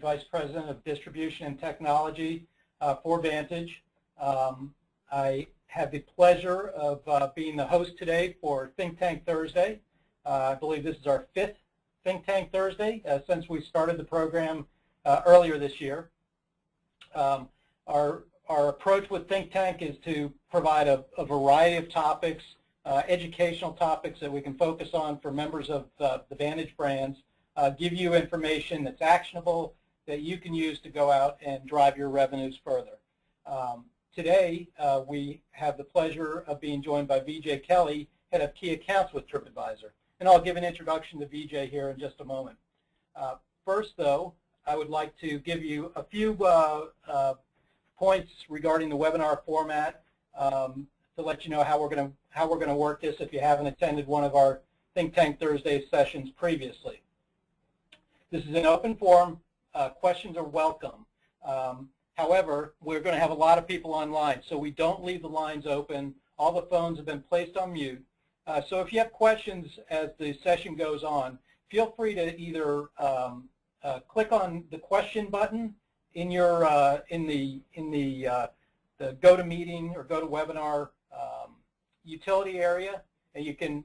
Vice President of Distribution and Technology for Vantage. I have the pleasure of being the host today for Think Tank Thursday. I believe this is our 5th Think Tank Thursday since we started the program earlier this year. Our approach with Think Tank is to provide a variety of topics, educational topics that we can focus on for members of the Vantage brands, give you information that's actionable that you can use to go out and drive your revenues further. Today, we have the pleasure of being joined by VJ Kelley, Head of Key Accounts with TripAdvisor. And I'll give an introduction to VJ here in just a moment. First, though, I would like to give you a few points regarding the webinar format to let you know how we're going to work this if you haven't attended one of our Think Tank Thursday sessions previously. This is an open forum. Questions are welcome. However, we're going to have a lot of people online, so we don't leave the lines open. All the phones have been placed on mute. So if you have questions as the session goes on, feel free to either click on the question button in your in the GoToMeeting or GoToWebinar utility area, and you can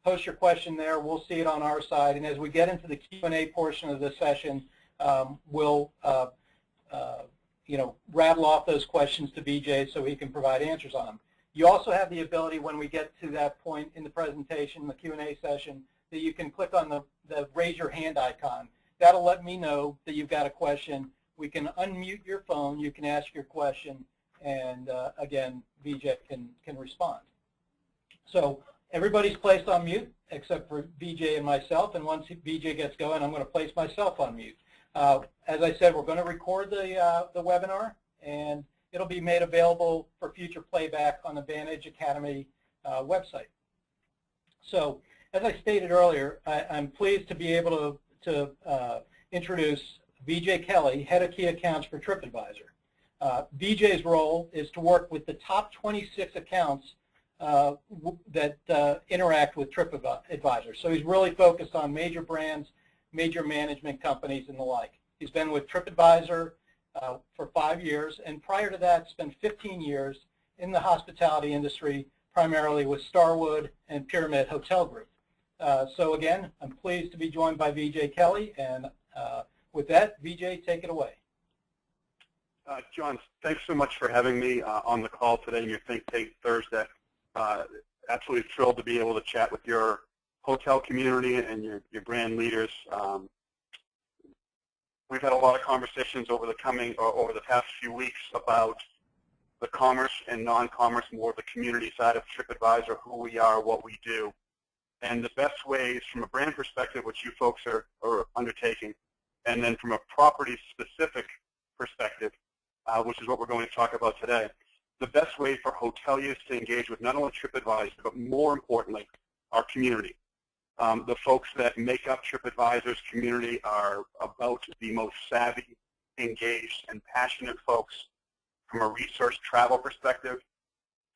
post your question there. We'll see it on our side, and as we get into the Q&A portion of the session, we'll rattle off those questions to VJ so he can provide answers on them. You also have the ability, when we get to that point in the presentation, the Q&A session, that you can click on the raise your hand icon. That'll let me know that you've got a question. We can unmute your phone, you can ask your question, and again, VJ can respond. So everybody's placed on mute except for VJ and myself, and once VJ gets going, I'm going to place myself on mute. As I said, we're going to record the webinar, and it'll be made available for future playback on the Vantage Academy website. So, as I stated earlier, I'm pleased to be able to introduce VJ Kelley, Head of Key Accounts for TripAdvisor. VJ's role is to work with the top 26 accounts that interact with TripAdvisor. So he's really focused on major brands, major management companies, and the like. He's been with TripAdvisor for 5 years, and prior to that, spent 15 years in the hospitality industry, primarily with Starwood and Pyramid Hotel Group. So again, I'm pleased to be joined by VJ Kelley, and with that, VJ, take it away. John, thanks so much for having me on the call today in your Think Tank Thursday. Absolutely thrilled to be able to chat with your hotel community and your brand leaders. We've had a lot of conversations over the past few weeks about the commerce and non-commerce, more of the community side of TripAdvisor, who we are, what we do, and the best ways from a brand perspective, which you folks are undertaking, and then from a property-specific perspective, which is what we're going to talk about today. The best way for hoteliers to engage with not only TripAdvisor, but more importantly, our community. The folks that make up TripAdvisor's community are about the most savvy, engaged, and passionate folks from a research travel perspective,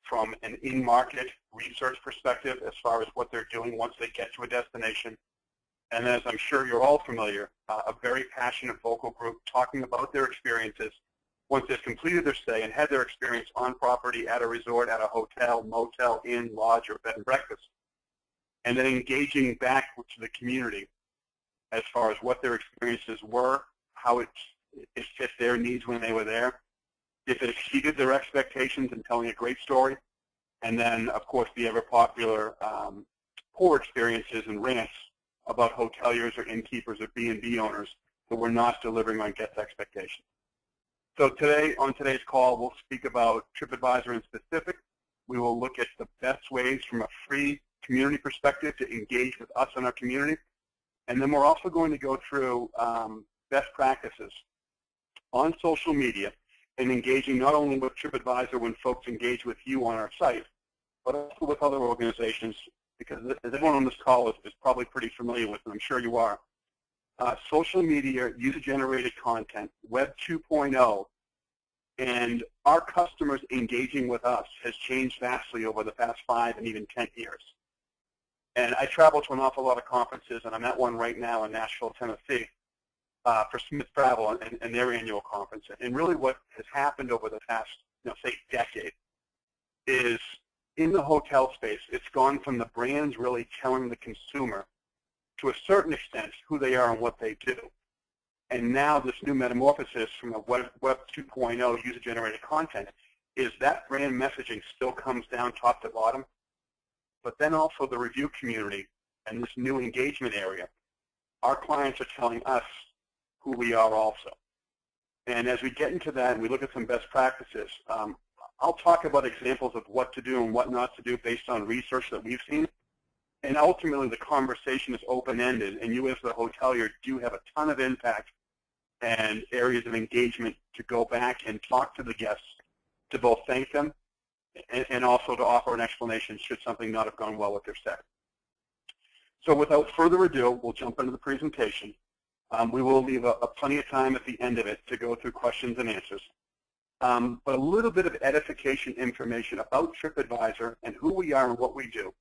from an in-market research perspective as far as what they're doing once they get to a destination, and as I'm sure you're all familiar, a very passionate vocal group talking about their experiences once they've completed their stay and had their experience on property, at a resort, at a hotel, motel, inn, lodge, or bed and breakfast, and then engaging back to the community as far as what their experiences were, how it fit their needs when they were there, if it exceeded their expectations, and telling a great story, and then, of course, the ever-popular poor experiences and rants about hoteliers or innkeepers or B&B owners that were not delivering on guest expectations. So today, on today's call, we'll speak about TripAdvisor in specific. We will look at the best ways from a free community perspective to engage with us and our community. And then we're also going to go through best practices on social media and engaging not only with TripAdvisor when folks engage with you on our site, but also with other organizations, because as everyone on this call is probably pretty familiar with, and I'm sure you are, social media, user-generated content, Web 2.0, and our customers engaging with us has changed vastly over the past 5 and even 10 years. And I travel to an awful lot of conferences, and I'm at one right now in Nashville, Tennessee. for Smith Travel and their annual conference. And really what has happened over the past, say, decade is in the hotel space, it's gone from the brands really telling the consumer to a certain extent who they are and what they do. And now this new metamorphosis from a Web 2.0 user-generated content is that brand messaging still comes down top to bottom, but then also the review community and this new engagement area. Our clients are telling us who we are also. And as we get into that and we look at some best practices, I'll talk about examples of what to do and what not to do based on research that we've seen. And ultimately the conversation is open-ended, and you as the hotelier do have a ton of impact and areas of engagement to go back and talk to the guests to both thank them and also to offer an explanation should something not have gone well with their stay. So without further ado, we'll jump into the presentation. We will leave plenty of time at the end of it to go through questions and answers. But a little bit of edification information about TripAdvisor and who we are and what we do.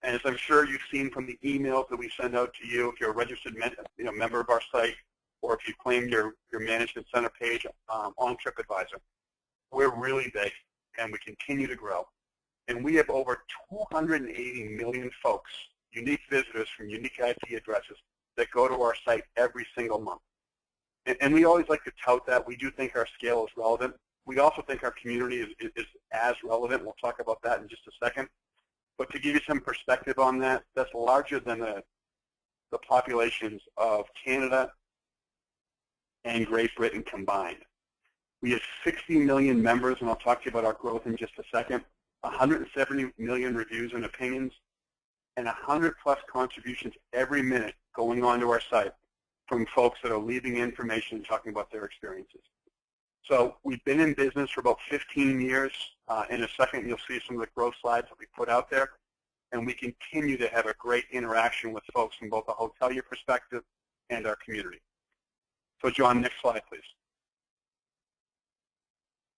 And as I'm sure you've seen from the emails that we send out to you, if you're a registered member of our site, or if you claim your management center page on TripAdvisor, we're really big and we continue to grow. And we have over 280 million folks, unique visitors from unique IP addresses that go to our site every single month. And we always like to tout that. We do think our scale is relevant. We also think our community is as relevant. We'll talk about that in just a second. But to give you some perspective on that, that's larger than the populations of Canada and Great Britain combined. We have 60 million members, and I'll talk to you about our growth in just a second, 170 million reviews and opinions, and 100-plus contributions every minute going onto our site from folks that are leaving information and talking about their experiences. So we've been in business for about 15 years. In a second, you'll see some of the growth slides that we put out there. And we continue to have a great interaction with folks from both a hotelier perspective and our community. So John, next slide, please.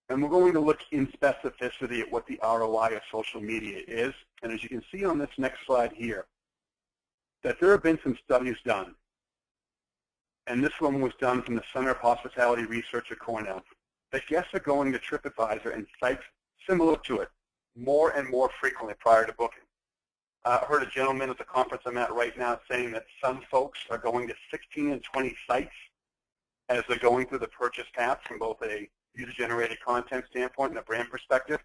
And we're going to look in specificity at what the ROI of social media is. And as you can see on this next slide here, that there have been some studies done. And this one was done from the Center of Hospitality Research at Cornell. That guests are going to TripAdvisor and sites similar to it more and more frequently prior to booking. I heard a gentleman at the conference I'm at right now saying that some folks are going to 16 and 20 sites as they're going through the purchase path from both a user-generated content standpoint and a brand perspective.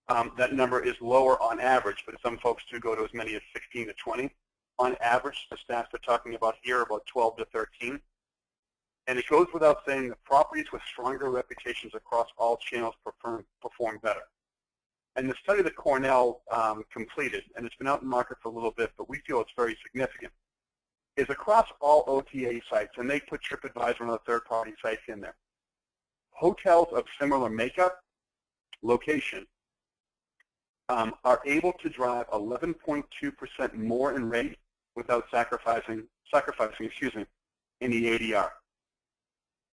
That number is lower on average, but some folks do go to as many as 16 to 20. On average, the stats we're talking about here are about 12 to 13. And it goes without saying that properties with stronger reputations across all channels perform better. And the study that Cornell completed, and it's been out in the market for a little bit, but we feel it's very significant, is across all OTA sites, and they put TripAdvisor and other third-party sites in there. Hotels of similar makeup, location, are able to drive 11.2% more in rate without sacrificing any ADR.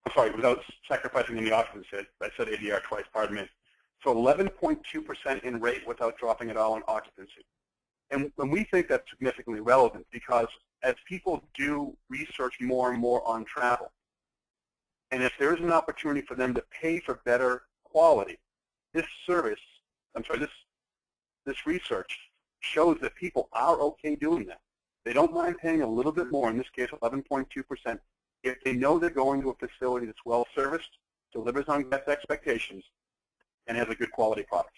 I'm sorry, without sacrificing any occupancy. I said ADR twice, pardon me. So 11.2% in rate without dropping it all in occupancy. And we think that's significantly relevant because as people do research more and more on travel, and if there's an opportunity for them to pay for better quality, this research shows that people are okay doing that. They don't mind paying a little bit more, in this case 11.2%, if they know they're going to a facility that's well-serviced, delivers on guest expectations, and has a good quality product.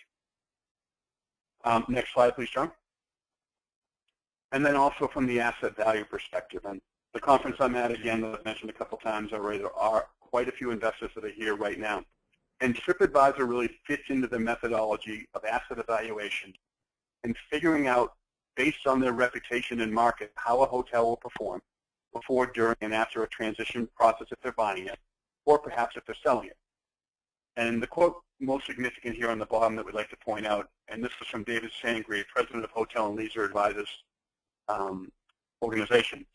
Next slide, please, John. And then also from the asset value perspective. And the conference I'm at, again, that I've mentioned a couple times already, there are quite a few investors that are here right now. And TripAdvisor really fits into the methodology of asset evaluation and figuring out, based on their reputation and market, how a hotel will perform before, during, and after a transition process if they're buying it, or perhaps if they're selling it. And the quote most significant here on the bottom that we'd like to point out, and this is from David Sangre, President of Hotel and Leisure Advisors organization.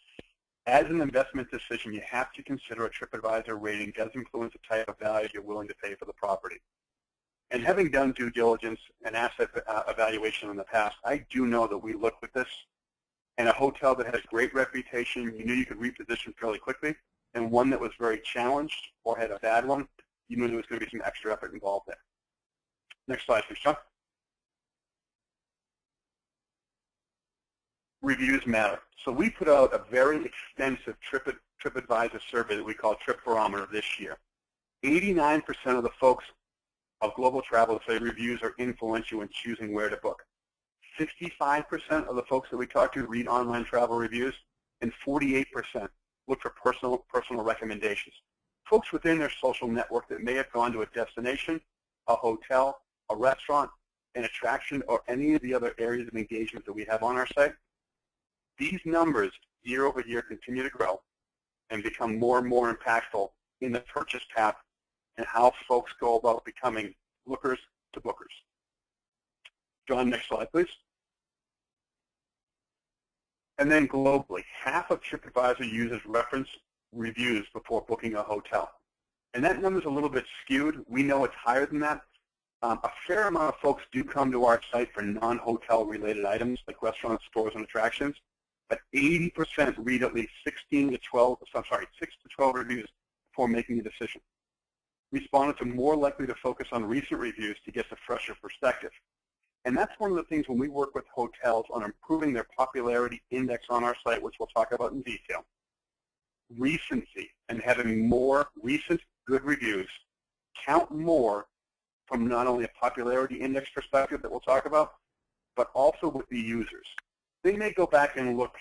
As an investment decision, you have to consider a TripAdvisor rating does influence the type of value you're willing to pay for the property. And having done due diligence and asset evaluation in the past, I do know that we looked at this, and a hotel that has great reputation, you knew you could reposition fairly quickly, and one that was very challenged or had a bad one, you knew there was going to be some extra effort involved there. Next slide, please, John. Reviews matter. So we put out a very extensive TripAdvisor survey that we call Trip Barometer this year. 89% of the folks of global travel say reviews are influential in choosing where to book. 65% of the folks that we talk to read online travel reviews, and 48% look for personal recommendations. Folks within their social network that may have gone to a destination, a hotel, a restaurant, an attraction, or any of the other areas of engagement that we have on our site. These numbers year over year continue to grow and become more and more impactful in the purchase path and how folks go about becoming lookers to bookers. John, next slide, please. And then globally, half of TripAdvisor users reference reviews before booking a hotel. And that number is a little bit skewed. We know it's higher than that. A fair amount of folks do come to our site for non-hotel related items like restaurants, stores, and attractions. But 80% read at least 6 to 12 reviews before making a decision. Respondents are more likely to focus on recent reviews to get a fresher perspective. And that's one of the things when we work with hotels on improving their popularity index on our site, which we'll talk about in detail. Recency and having more recent good reviews count more from not only a popularity index perspective that we'll talk about, but also with the users. They may go back and look,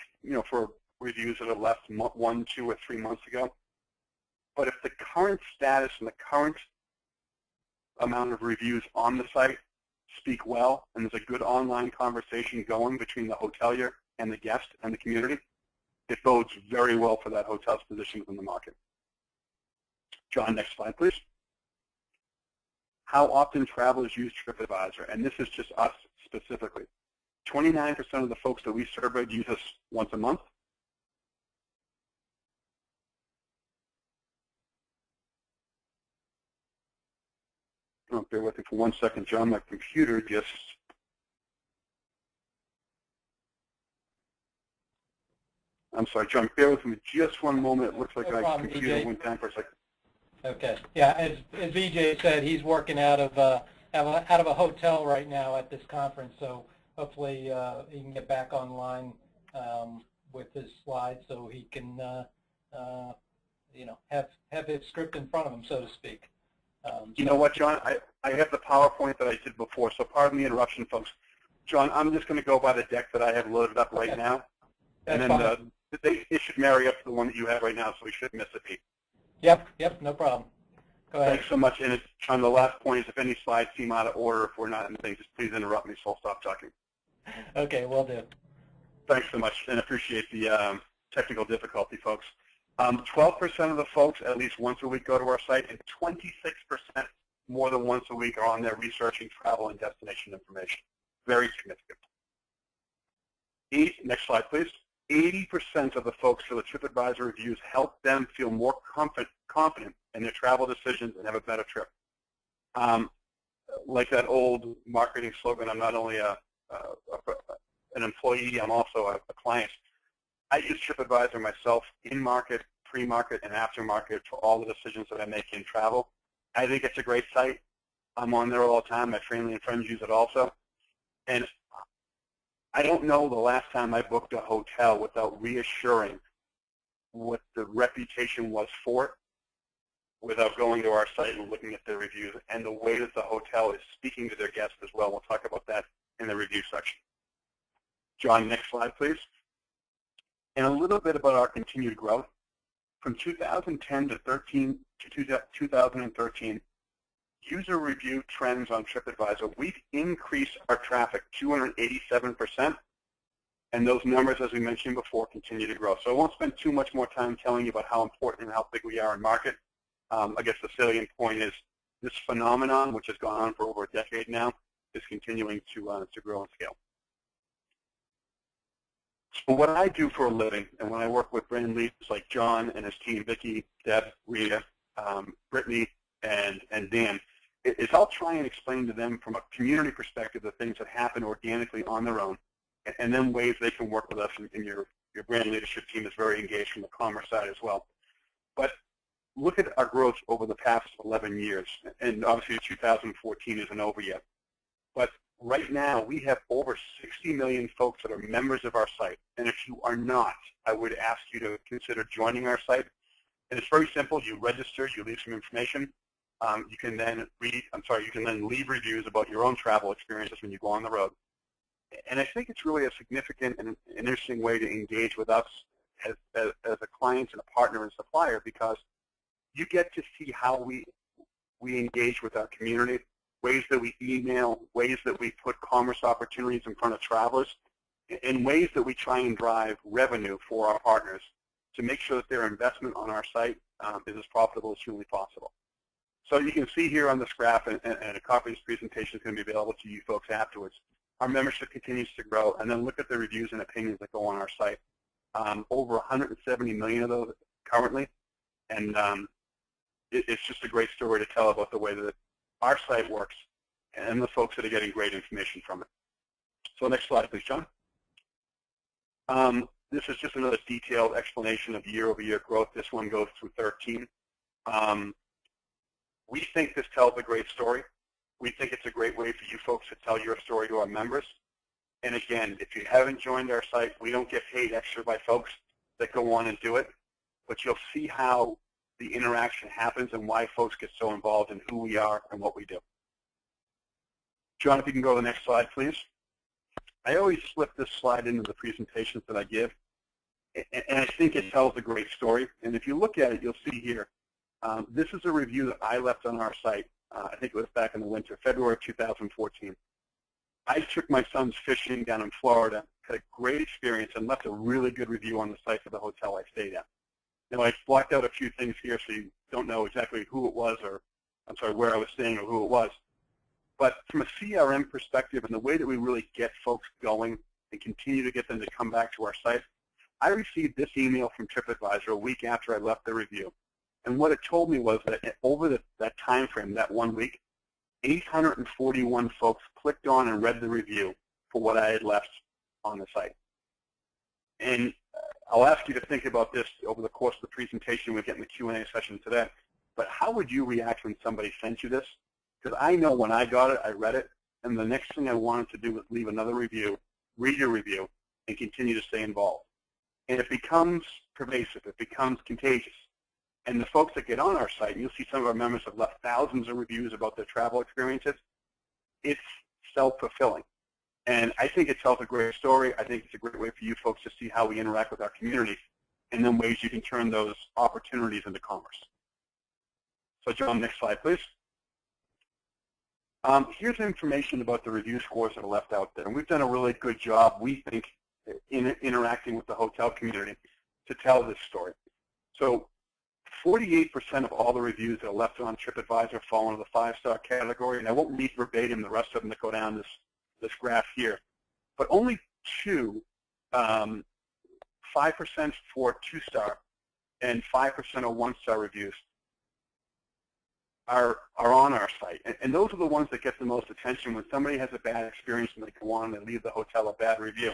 for reviews that are left 1, 2, or 3 months ago. But if the current status and the current amount of reviews on the site speak well, and there's a good online conversation going between the hotelier and the guest and the community, it bodes very well for that hotel's position within the market. John, next slide, please. How often travelers use TripAdvisor, and this is just us specifically. 29% of the folks that we surveyed use us once a month. Oh, bear with me for 1 second, John. My computer just... I'm sorry, John, bear with me just 1 moment. It looks like my computer went down for a second. Okay. Yeah, as VJ said, he's working out of a hotel right now at this conference, so hopefully he can get back online with his slides so he can have his script in front of him, so to speak. You know what, John? I have the PowerPoint that I did before, so pardon the interruption, folks. John, I'm just going to go by the deck that I have loaded up right now, and then it should marry up to the one that you have right now, so we shouldn't miss a beat. Yep, no problem. Go ahead. Thanks so much. And John, the last point is if any slides seem out of order, if we're not in the thing, just please interrupt me so I'll stop talking. Okay, will do. Thanks so much, and appreciate the technical difficulty, folks. 12% of the folks at least once a week go to our site, and 26% more than once a week are on there researching travel and destination information. Very significant. Next slide, please. 80% of the folks for the TripAdvisor reviews help them feel more confident in their travel decisions and have a better trip. Like that old marketing slogan, I'm not only an employee, I'm also a client. I use TripAdvisor myself in market, pre-market, and after-market for all the decisions that I make in travel. I think it's a great site. I'm on there all the time. My family and friends use it also. And I don't know the last time I booked a hotel without reassuring what the reputation was for it, without going to our site and looking at the reviews and the way that the hotel is speaking to their guests as well. We'll talk about that in the review section. John, next slide, please. And a little bit about our continued growth. From 2010 to 2013, user review trends on TripAdvisor, we've increased our traffic 287%, and those numbers, as we mentioned before, continue to grow. So I won't spend too much more time telling you about how important and how big we are in market. I guess the salient point is this phenomenon, which has gone on for over a decade now, is continuing to grow and scale. So what I do for a living, and when I work with brand leaders like John and his team, Vicki, Deb, Rita, Brittany, and Dan, is I'll try and explain to them from a community perspective the things that happen organically on their own, and then ways they can work with us, and your brand leadership team is very engaged from the commerce side as well. But look at our growth over the past 11 years, and obviously 2014 isn't over yet. But right now, we have over 60 million folks that are members of our site. And if you are not, I would ask you to consider joining our site. And it's very simple. You register, you leave some information. You can then leave reviews about your own travel experiences when you go on the road. And I think it's really a significant and interesting way to engage with us as a client and a partner and supplier, because you get to see how we engage with our community, ways that we email, ways that we put commerce opportunities in front of travelers, and ways that we try and drive revenue for our partners to make sure that their investment on our site is as profitable as humanly possible. So you can see here on this graph, and a copy of this presentation is going to be available to you folks afterwards. Our membership continues to grow, and then look at the reviews and opinions that go on our site. Over 170 million of those currently, and it's just a great story to tell about the way that our site works and the folks that are getting great information from it. So next slide, please, John. This is just another detailed explanation of year-over-year growth. This one goes through 13. We think this tells a great story. We think it's a great way for you folks to tell your story to our members. And again, if you haven't joined our site, we don't get paid extra by folks that go on and do it. But you'll see how the interaction happens and why folks get so involved in who we are and what we do. John, if you can go to the next slide, please. I always slip this slide into the presentations that I give, and I think it tells a great story. And if you look at it, you'll see here, this is a review that I left on our site. I think it was back in the winter, February of 2014. I took my sons fishing down in Florida, had a great experience, and left a really good review on the site for the hotel I stayed at. Now, I blocked out a few things here so you don't know exactly who it was, or where I was staying or who it was. But from a CRM perspective and the way that we really get folks going and continue to get them to come back to our site, I received this email from TripAdvisor a week after I left the review. And what it told me was that over that time frame, that 1 week, 841 folks clicked on and read the review for what I had left on the site. And I'll ask you to think about this over the course of the presentation. We'll get in the Q&A session today. But how would you react when somebody sent you this? Because I know when I got it, I read it, and the next thing I wanted to do was leave another review, read your review, and continue to stay involved. And it becomes pervasive. It becomes contagious. And the folks that get on our site, and you'll see some of our members have left thousands of reviews about their travel experiences, it's self-fulfilling. And I think it tells a great story. I think it's a great way for you folks to see how we interact with our community, and then ways you can turn those opportunities into commerce. So John, next slide, please. Here's information about the review scores that are left out there. And we've done a really good job, we think, in interacting with the hotel community to tell this story. So 48% of all the reviews that are left on TripAdvisor fall into the 5-star category. And I won't read verbatim the rest of them that go down this graph here. But only 5% for 2-star and 5% of 1-star reviews are on our site. And those are the ones that get the most attention when somebody has a bad experience and they go on and leave the hotel a bad review.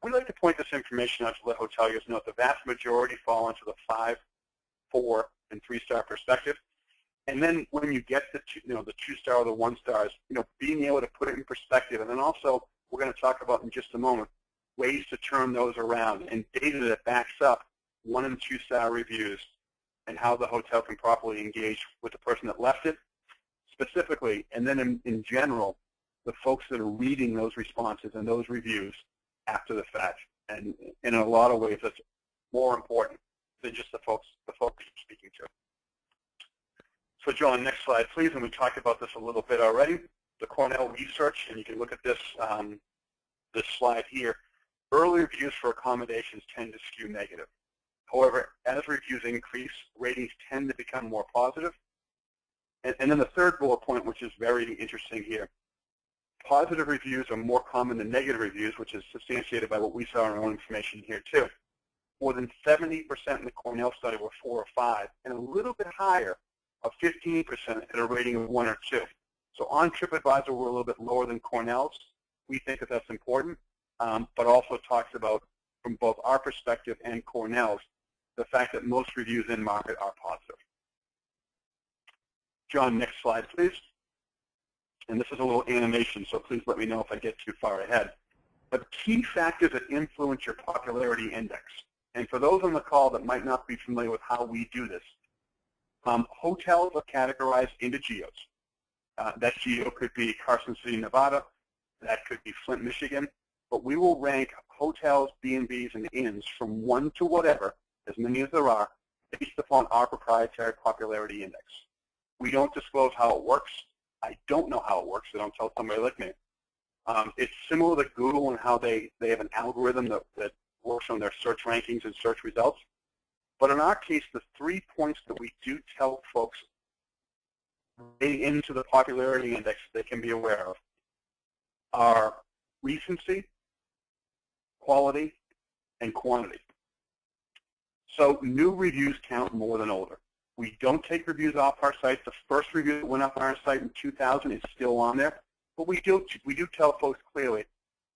We'd like to point this information out to let hoteliers know that the vast majority fall into the 5, 4, and 3-star perspective. And then when you get the 2-star or the 1-stars, being able to put it in perspective. And then also, we're going to talk about in just a moment, ways to turn those around and data that backs up 1- and 2-star reviews and how the hotel can properly engage with the person that left it specifically, and then in general, the folks that are reading those responses and those reviews after the fact. And in a lot of ways, that's more important than just the folks you're speaking to. So John, next slide, please. And we talked about this a little bit already. The Cornell research, and you can look at this, this slide here. Early reviews for accommodations tend to skew negative. However, as reviews increase, ratings tend to become more positive. And then the third bullet point, which is very interesting here, positive reviews are more common than negative reviews, which is substantiated by what we saw in our own information here too. More than 70% in the Cornell study were 4 or 5, and a little bit higher of 15% at a rating of 1 or 2. So on TripAdvisor, we're a little bit lower than Cornell's. We think that that's important, but also talks about, from both our perspective and Cornell's, the fact that most reviews in market are positive. John, next slide, please. And this is a little animation, so please let me know if I get too far ahead. But key factors that influence your popularity index. And for those on the call that might not be familiar with how we do this, hotels are categorized into geos. That geo could be Carson City, Nevada. That could be Flint, Michigan. But we will rank hotels, B&Bs, and inns from 1 to whatever, as many as there are, based upon our proprietary popularity index. We don't disclose how it works. I don't know how it works, so don't tell somebody like me. It's similar to Google and how they have an algorithm that works on their search rankings and search results. But in our case, the 3 points that we do tell folks into the popularity index they can be aware of are recency, quality, and quantity. So new reviews count more than older. We don't take reviews off our site. The first review that went up on our site in 2000 is still on there. But we do tell folks clearly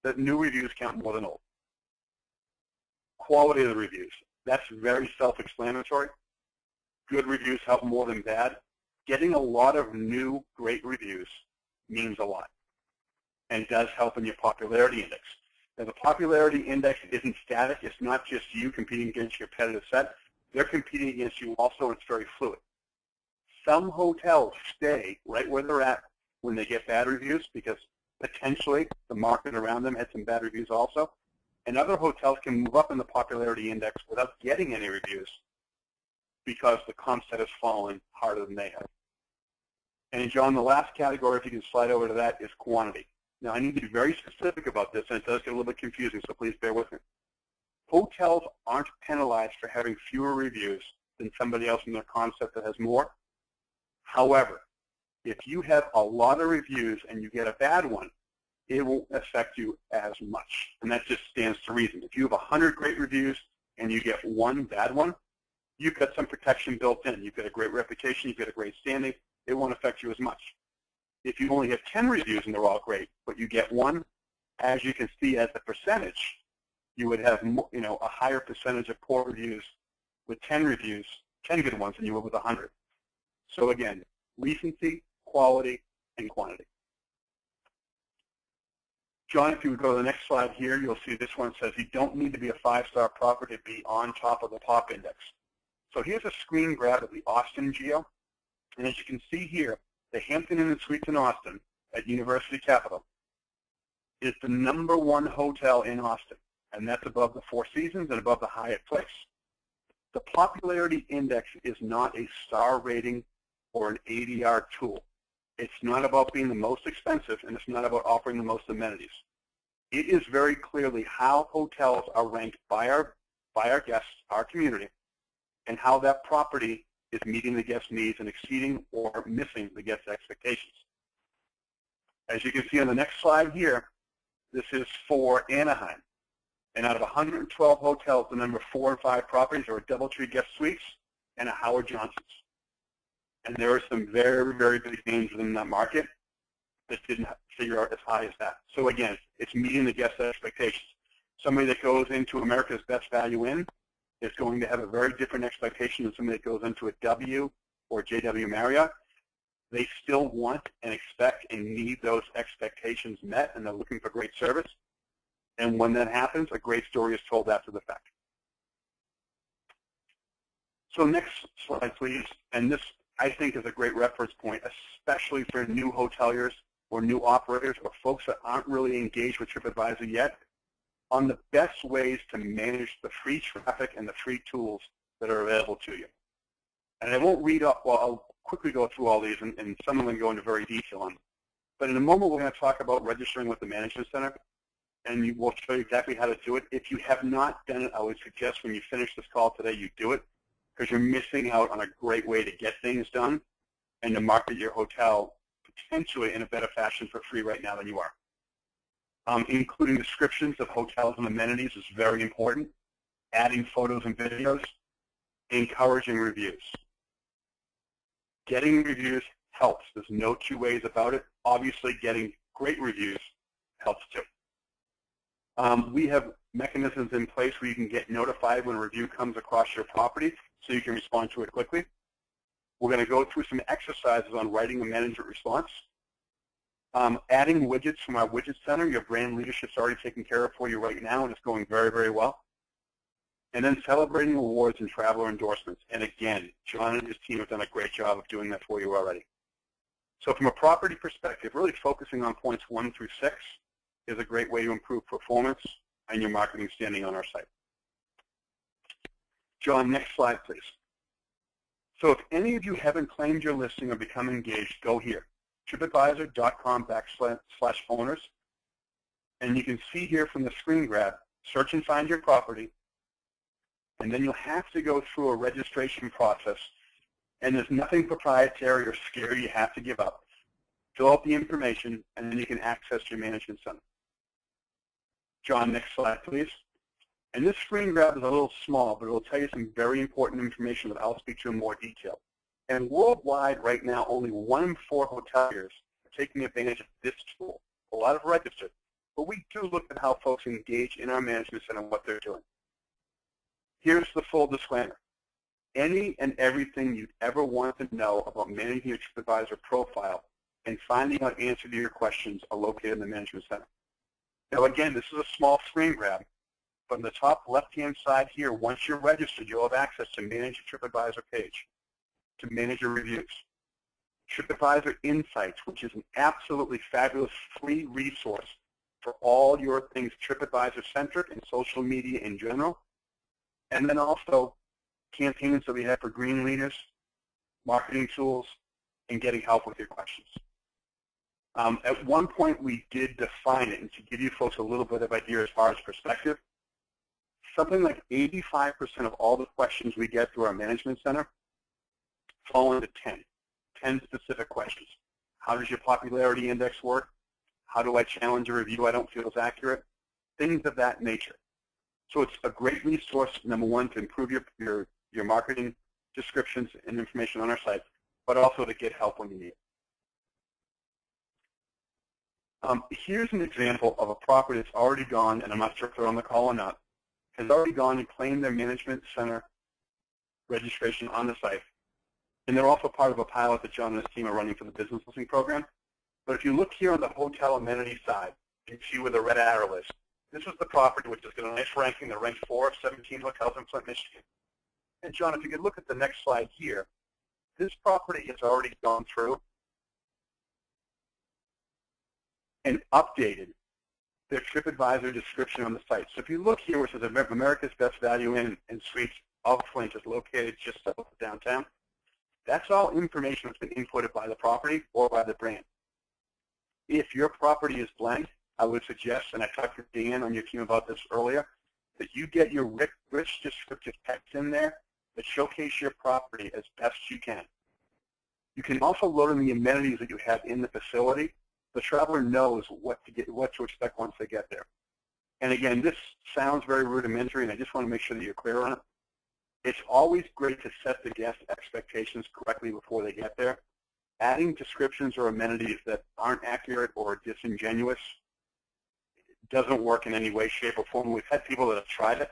that new reviews count more than old. Quality of the reviews. That's very self-explanatory. Good reviews help more than bad. Getting a lot of new, great reviews means a lot and does help in your popularity index. Now, the popularity index isn't static. It's not just you competing against your competitive set. They're competing against you also, and it's very fluid. Some hotels stay right where they're at when they get bad reviews because potentially the market around them had some bad reviews also. And other hotels can move up in the popularity index without getting any reviews because the comp set has fallen harder than they have. And John, the last category, if you can slide over to that, is quantity. Now, I need to be very specific about this, and it does get a little bit confusing, so please bear with me. Hotels aren't penalized for having fewer reviews than somebody else in their concept that has more. However, if you have a lot of reviews and you get a bad one, it won't affect you as much. And that just stands to reason. If you have 100 great reviews and you get one bad one, you've got some protection built in. You've got a great reputation. You've got a great standing. It won't affect you as much. If you only have 10 reviews and they're all great, but you get one, as you can see as a percentage, you would have a higher percentage of poor reviews with 10 reviews, 10 good ones, than you would with 100. So again, recency, quality, and quantity. John, if you would go to the next slide here, you'll see this one says you don't need to be a 5-star property to be on top of the pop index. So here's a screen grab of the Austin geo. And as you can see here, the Hampton Inn and Suites in Austin at University Capitol is the #1 hotel in Austin. And that's above the Four Seasons and above the Hyatt Place. The popularity index is not a star rating or an ADR tool. It's not about being the most expensive, and it's not about offering the most amenities. It is very clearly how hotels are ranked by our guests, our community, and how that property is meeting the guest needs and exceeding or missing the guest expectations. As you can see on the next slide here, this is for Anaheim. And out of 112 hotels, the number 4 and 5 properties are a DoubleTree Guest Suites and a Howard Johnson's. And there are some very, very big names within that market that didn't figure out as high as that. So again, it's meeting the guest expectations. Somebody that goes into America's Best Value Inn is going to have a very different expectation than somebody that goes into a W or JW Marriott. They still want and expect and need those expectations met, and they're looking for great service. And when that happens, a great story is told after the fact. So next slide, please. And this, I think, is a great reference point, especially for new hoteliers or new operators or folks that aren't really engaged with TripAdvisor yet, on the best ways to manage the free traffic and the free tools that are available to you. And I won't read up, well, I'll quickly go through all these, and some of them go into very detail on them. But in a moment, we're going to talk about registering with the Management Center, and we'll show you exactly how to do it. If you have not done it, I would suggest when you finish this call today, you do it, because you're missing out on a great way to get things done and to market your hotel potentially in a better fashion for free right now than you are. Including descriptions of hotels and amenities is very important. Adding photos and videos. Encouraging reviews. Getting reviews helps. There's no two ways about it. Obviously, getting great reviews helps too. We have mechanisms in place where you can get notified when a review comes across your property so you can respond to it quickly. We're going to go through some exercises on writing a management response. Adding widgets from our widget center. Your brand leadership's already taken care of for you right now, and it's going very, very well. And then celebrating awards and traveler endorsements. And again, John and his team have done a great job of doing that for you already. So from a property perspective, really focusing on points 1 through 6 is a great way to improve performance and your marketing standing on our site. John, next slide, please. So if any of you haven't claimed your listing or become engaged, go here, tripadvisor.com/owners. And you can see here from the screen grab, search and find your property. And then you'll have to go through a registration process. And there's nothing proprietary or scary you have to give up. Fill out the information, and then you can access your management center. John, next slide, please. And this screen grab is a little small, but it will tell you some very important information that I'll speak to in more detail. And worldwide, right now, only 1 in 4 hoteliers are taking advantage of this tool. A lot of registered. But we do look at how folks engage in our management center and what they're doing. Here's the full disclaimer. Any and everything you'd ever want to know about managing your TripAdvisor profile and finding out answers to your questions are located in the Management Center. Now again, this is a small screen grab. From the top left-hand side here, once you're registered, you'll have access to manage your TripAdvisor page, to manage your reviews. TripAdvisor Insights, which is an absolutely fabulous free resource for all your things TripAdvisor-centric and social media in general. And then also campaigns that we have for green leaders, marketing tools, and getting help with your questions. At one point, we did define it, and to give you folks a little bit of idea as far as perspective, something like 85% of all the questions we get through our management center fall into 10 specific questions. How does your popularity index work? How do I challenge a review I don't feel is accurate? Things of that nature. So it's a great resource, number one, to improve your marketing descriptions and information on our site, but also to get help when you need it. Here's an example of a property that's already gone, and I'm not sure if they're on the call or not, has already gone and claimed their management center registration on the site. And they're also part of a pilot that John and his team are running for the business listing program. But if you look here on the hotel amenity side, you can see where the red arrow is. This is the property which has got a nice ranking. They're ranked 4 of 17 hotels in Flint, Michigan. And John, if you could look at the next slide here, this property has already gone through and updated their TripAdvisor description on the site. So if you look here where it says America's Best Value Inn and Suites of Flint is located just south of downtown, that's all information that's been inputted by the property or by the brand. If your property is blank, I would suggest, and I talked to Dan on your team about this earlier, that you get your rich descriptive text in there that showcase your property as best you can. You can also load in the amenities that you have in the facility. The traveler knows what to expect once they get there. And again, this sounds very rudimentary, and I just want to make sure that you're clear on it. It's always great to set the guest expectations correctly before they get there. Adding descriptions or amenities that aren't accurate or disingenuous doesn't work in any way, shape, or form. We've had people that have tried it.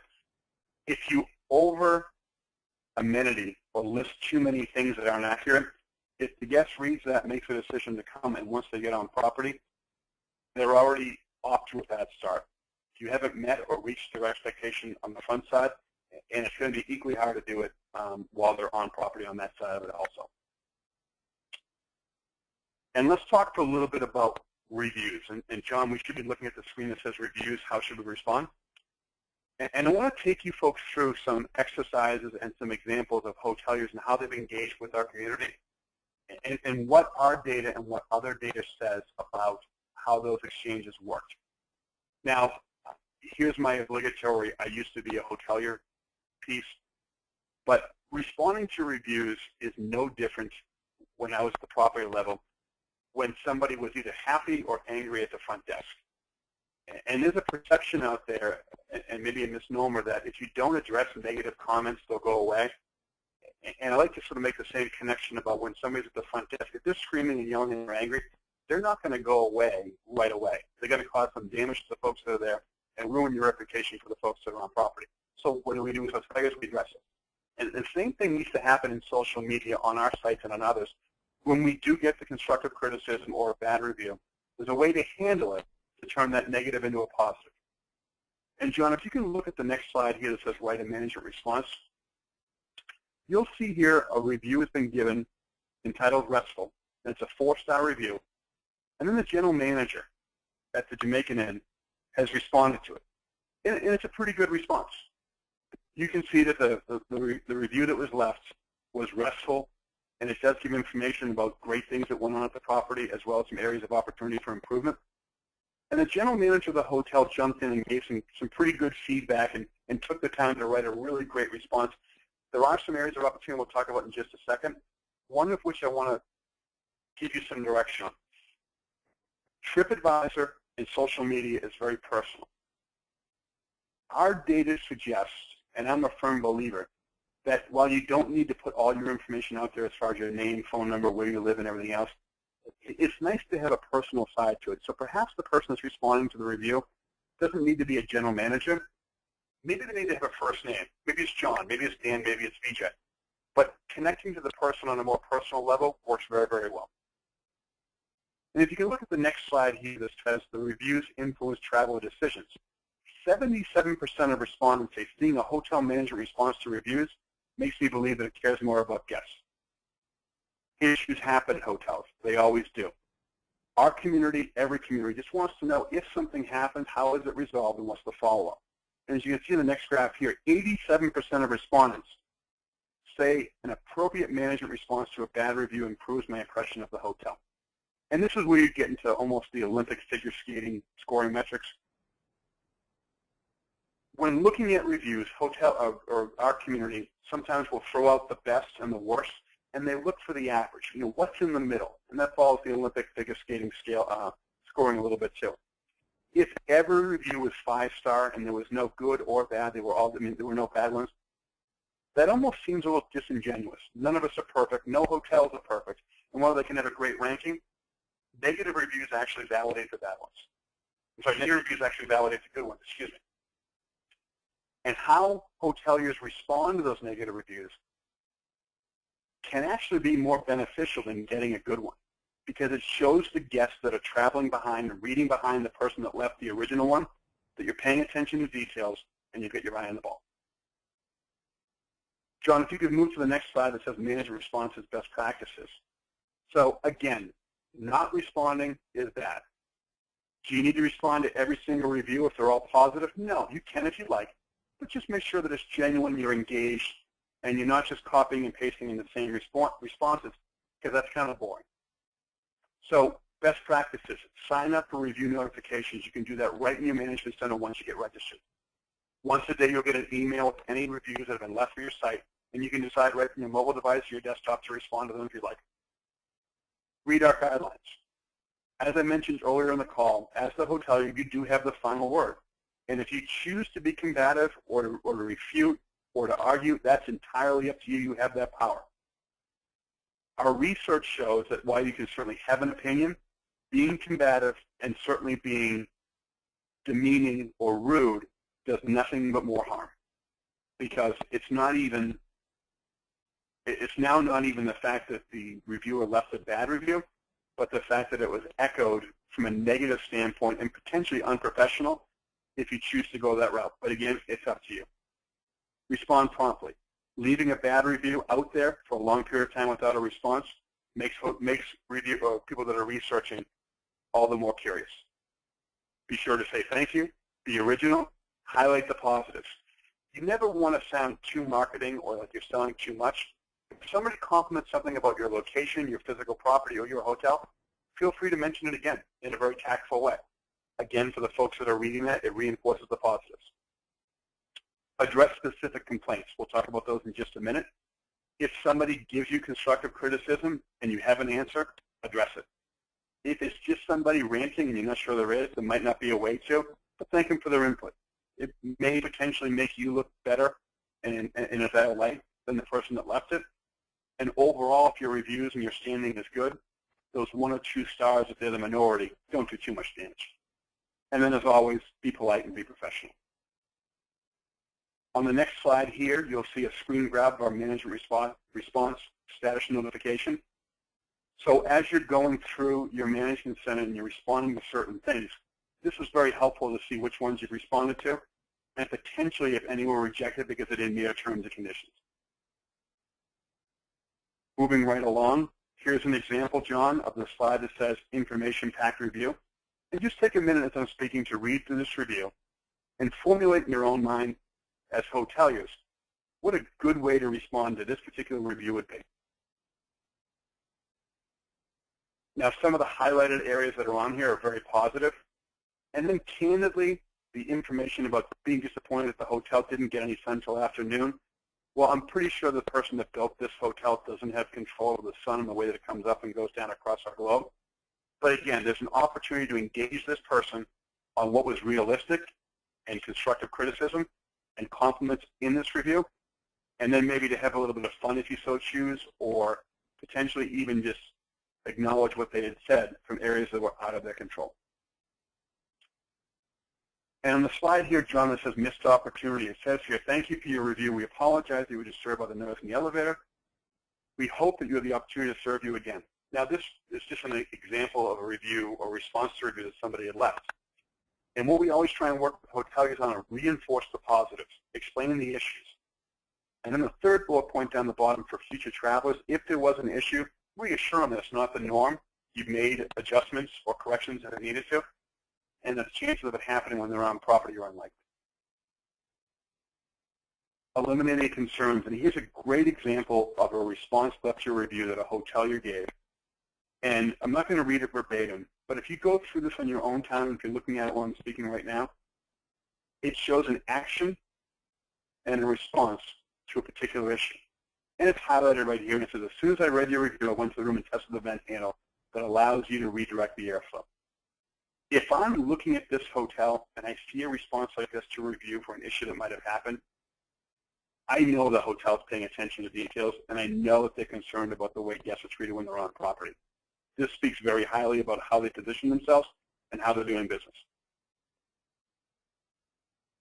If you over-amenity or list too many things that aren't accurate, if the guest reads that, makes a decision to come, and once they get on property, they're already off to a bad start. If you haven't met or reached their expectation on the front side, and it's going to be equally hard to do it while they're on property on that side of it also. And let's talk for a little bit about reviews. And John, we should be looking at the screen that says reviews. How should we respond? And I want to take you folks through some exercises and some examples of hoteliers and how they've engaged with our community and what our data and what other data says about how those exchanges worked. Now, here's my obligatory, I used to be a hotelier piece, but responding to reviews is no different when I was at the property level when somebody was either happy or angry at the front desk. And there's a perception out there, and maybe a misnomer, that if you don't address negative comments, they'll go away. And I like to sort of make the same connection about when somebody's at the front desk. If they're screaming and yelling and angry, they're not going to go away right away. They're going to cause some damage to the folks that are there. and ruin your reputation for the folks that are on property. So what do we do as hoteliers? We address it. And the same thing needs to happen in social media on our sites and on others. When we do get the constructive criticism or a bad review, there's a way to handle it to turn that negative into a positive. And John, if you can look at the next slide here that says write a management response, you'll see here a review has been given entitled Restful, and it's a 4-star review. And then the general manager at the Jamaican Inn has responded to it. And it's a pretty good response. You can see that the review that was left was restful, and it does give information about great things that went on at the property as well as some areas of opportunity for improvement. And the general manager of the hotel jumped in and gave some pretty good feedback and took the time to write a really great response. There are some areas of opportunity we'll talk about in just a second, one of which I want to give you some direction on. TripAdvisor and social media is very personal. Our data suggests, and I'm a firm believer, that while you don't need to put all your information out there as far as your name, phone number, where you live, and everything else, it's nice to have a personal side to it. So perhaps the person that's responding to the review doesn't need to be a general manager. Maybe they need to have a first name. Maybe it's John, maybe it's Dan, maybe it's VJ. But connecting to the person on a more personal level works very, very well. And if you can look at the next slide here that says the reviews influence traveler decisions. 77% of respondents say seeing a hotel management response to reviews makes me believe that it cares more about guests. Issues happen at hotels. They always do. Our community, every community, just wants to know if something happens, how is it resolved, and what's the follow-up. And as you can see in the next graph here, 87% of respondents say an appropriate management response to a bad review improves my impression of the hotel. And this is where you get into almost the Olympic figure skating scoring metrics. When looking at reviews, hotel or our community sometimes will throw out the best and the worst, and they look for the average. You know, what's in the middle? And that follows the Olympic figure skating scale scoring a little bit too. If every review was 5-star and there was no good or bad, there were no bad ones, that almost seems a little disingenuous. None of us are perfect. No hotels are perfect. And while they can have a great ranking, negative reviews actually validate the bad ones. I'm sorry, negative reviews actually validate the good ones, excuse me. And how hoteliers respond to those negative reviews can actually be more beneficial than getting a good one, because it shows the guests that are traveling behind and reading behind the person that left the original one that you're paying attention to details and you get your eye on the ball. John, if you could move to the next slide that says management responses best practices. So again, not responding is bad. Do you need to respond to every single review if they're all positive? No, you can if you like, but just make sure that it's genuine, you're engaged, and you're not just copying and pasting in the same responses, because that's kind of boring. So best practices, sign up for review notifications. You can do that right in your management center once you get registered. Once a day, you'll get an email with any reviews that have been left for your site, and you can decide right from your mobile device or your desktop to respond to them if you like. Read our guidelines. As I mentioned earlier in the call, as the hotelier, you do have the final word. And if you choose to be combative or to refute or to argue, that's entirely up to you. You have that power. Our research shows that while you can certainly have an opinion, being combative and certainly being demeaning or rude does nothing but more harm, because it's now not even the fact that the reviewer left a bad review, but the fact that it was echoed from a negative standpoint and potentially unprofessional if you choose to go that route. But again, it's up to you. Respond promptly. Leaving a bad review out there for a long period of time without a response makes people that are researching all the more curious. Be sure to say thank you, be original, highlight the positives. You never want to sound too marketing or like you're selling too much. If somebody compliments something about your location, your physical property, or your hotel, feel free to mention it again in a very tactful way. Again, for the folks that are reading that, it reinforces the positives. Address specific complaints. We'll talk about those in just a minute. If somebody gives you constructive criticism and you have an answer, address it. If it's just somebody ranting and you're not sure there is, there might not be a way to, but thank them for their input. It may potentially make you look better in a better light than the person that left it. And overall, if your reviews and your standing is good, those 1 or 2 stars, if they're the minority, don't do too much damage. And then, as always, be polite and be professional. On the next slide here, you'll see a screen grab of our management response status notification. So as you're going through your management center and you're responding to certain things, this is very helpful to see which ones you've responded to and potentially if any were rejected because they didn't meet our terms and conditions. Moving right along, here's an example, John, of the slide that says Information Pack Review. And just take a minute as I'm speaking to read through this review and formulate in your own mind as hoteliers what a good way to respond to this particular review would be. Now, some of the highlighted areas that are on here are very positive. And then candidly, the information about being disappointed that the hotel didn't get any sun until afternoon. Well, I'm pretty sure the person that built this hotel doesn't have control of the sun and the way that it comes up and goes down across our globe. But again, there's an opportunity to engage this person on what was realistic and constructive criticism and compliments in this review, and then maybe to have a little bit of fun if you so choose, or potentially even just acknowledge what they had said from areas that were out of their control. And on the slide here, John, that says missed opportunity, it says here, thank you for your review. We apologize that you were disturbed by the noise in the elevator. We hope that you have the opportunity to serve you again. Now, this is just an example of a review or response to a review that somebody had left. And what we always try and work with hoteliers on are reinforce the positives, explaining the issues. And then the third bullet point down the bottom for future travelers, if there was an issue, reassure them that it's not the norm. You've made adjustments or corrections that are needed to. And the chances of it happening when they're on property are unlikely. Eliminating concerns. And here's a great example of a response left to a review that a hotelier gave. And I'm not going to read it verbatim, but if you go through this on your own time, if you're looking at it while I'm speaking right now, it shows an action and a response to a particular issue. And it's highlighted right here, and it says, as soon as I read your review, I went to the room and tested the vent handle that allows you to redirect the airflow. If I'm looking at this hotel and I see a response like this to review for an issue that might have happened, I know the hotel's paying attention to details, and I know that they're concerned about the way guests are treated when they're on property. This speaks very highly about how they position themselves and how they're doing business.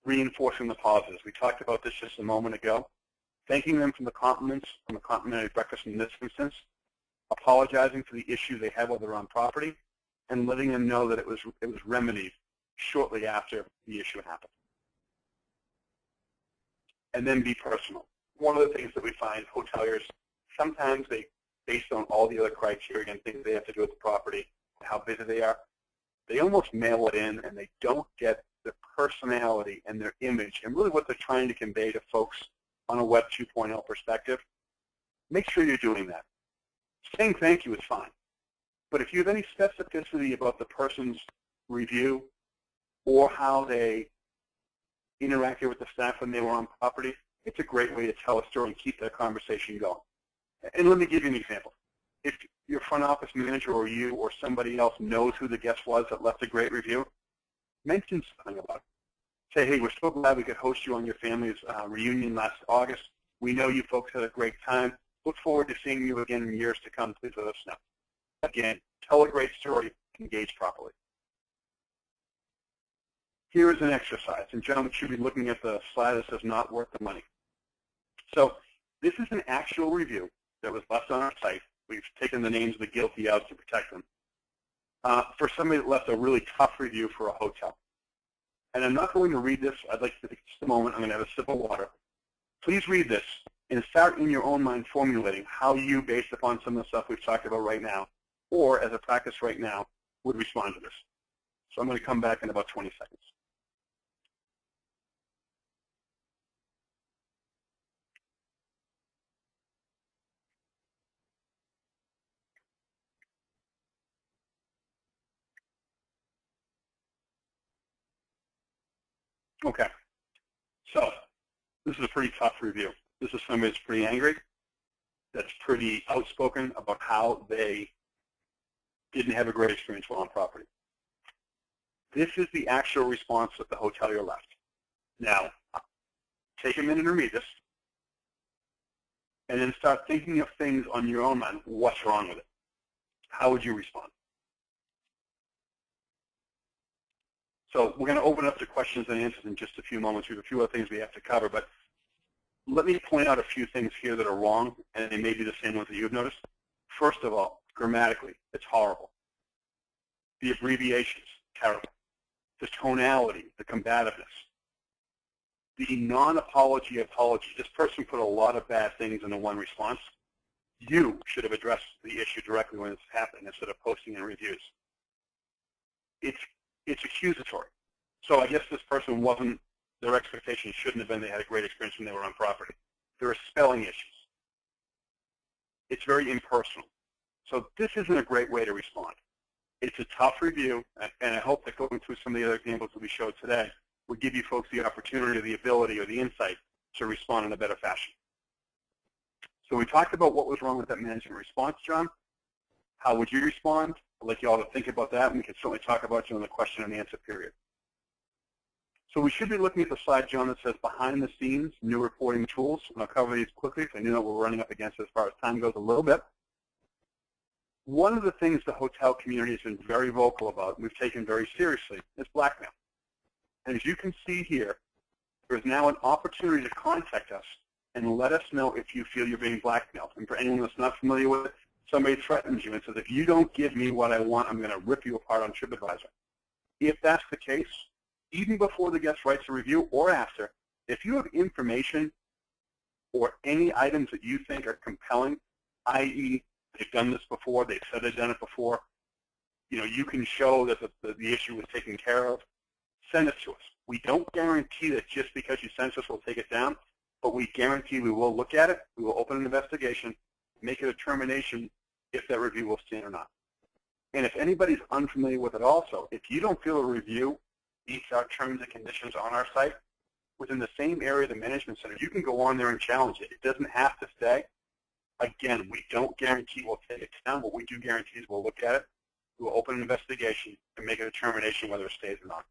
Reinforcing the positives. We talked about this just a moment ago. Thanking them for the compliments, from the complimentary breakfast in this instance, apologizing for the issue they had while they're on property, and letting them know that it was remedied shortly after the issue happened. And then be personal. One of the things that we find hoteliers, sometimes they, based on all the other criteria and things they have to do with the property, how busy they are, they almost mail it in and they don't get the personality and their image and really what they're trying to convey to folks on a Web 2.0 perspective. Make sure you're doing that. Saying thank you is fine. But if you have any specificity about the person's review or how they interacted with the staff when they were on property, it's a great way to tell a story and keep that conversation going. And let me give you an example. If your front office manager or you or somebody else knows who the guest was that left a great review, mention something about it. Say, hey, we're so glad we could host you on your family's reunion last August. We know you folks had a great time. Look forward to seeing you again in years to come. Please let us know. Again, tell a great story, engage properly. Here is an exercise, and John should be looking at the slide that says not worth the money. So this is an actual review that was left on our site. We've taken the names of the guilty out to protect them. For somebody that left a really tough review for a hotel. And I'm not going to read this. I'd like to take just a moment. I'm going to have a sip of water. Please read this and start in your own mind formulating how you, based upon some of the stuff we've talked about right now, or as a practice right now, would respond to this. So I'm going to come back in about 20 seconds. Okay, so this is a pretty tough review. This is somebody that's pretty angry, that's pretty outspoken about how they didn't have a great experience while on property. This is the actual response that the hotelier left. Now, take a minute and read this, and then start thinking of things on your own mind. What's wrong with it? How would you respond? So we're going to open up to questions and answers in just a few moments. We have a few other things we have to cover, but let me point out a few things here that are wrong, and they may be the same ones that you've noticed. First of all, grammatically, it's horrible. The abbreviations, terrible. The tonality, the combativeness. The non-apology apology. This person put a lot of bad things into one response. You should have addressed the issue directly when it's happening instead of posting in reviews. It's accusatory. So I guess this person wasn't, their expectations shouldn't have been they had a great experience when they were on property. There are spelling issues. It's very impersonal. So this isn't a great way to respond. It's a tough review, and I hope that going through some of the other examples that we showed today will give you folks the opportunity, or the ability, or the insight to respond in a better fashion. So we talked about what was wrong with that management response, John. How would you respond? I'd like you all to think about that, and we can certainly talk about you in the question and answer period. So we should be looking at the slide, John, that says behind the scenes, new reporting tools. And I'll cover these quickly because I know we're running up against it as far as time goes a little bit. One of the things the hotel community has been very vocal about, and we've taken very seriously, is blackmail. And as you can see here, there is now an opportunity to contact us and let us know if you feel you're being blackmailed. And for anyone that's not familiar with it, somebody threatens you and says, if you don't give me what I want, I'm going to rip you apart on TripAdvisor. If that's the case, even before the guest writes a review or after, if you have information or any items that you think are compelling, i.e., they've done this before, they've said they've done it before, you can show that the issue was taken care of, send it to us. We don't guarantee that just because you send us, we'll take it down, but we guarantee we will look at it, we will open an investigation, make a determination if that review will stand or not. And if anybody's unfamiliar with it also, if you don't feel a review meets our terms and conditions on our site, within the same area of the management center, you can go on there and challenge it. It doesn't have to stay. Again, we don't guarantee we'll take it down. What we do guarantee is we'll look at it, we'll open an investigation, and make a determination whether it stays or not.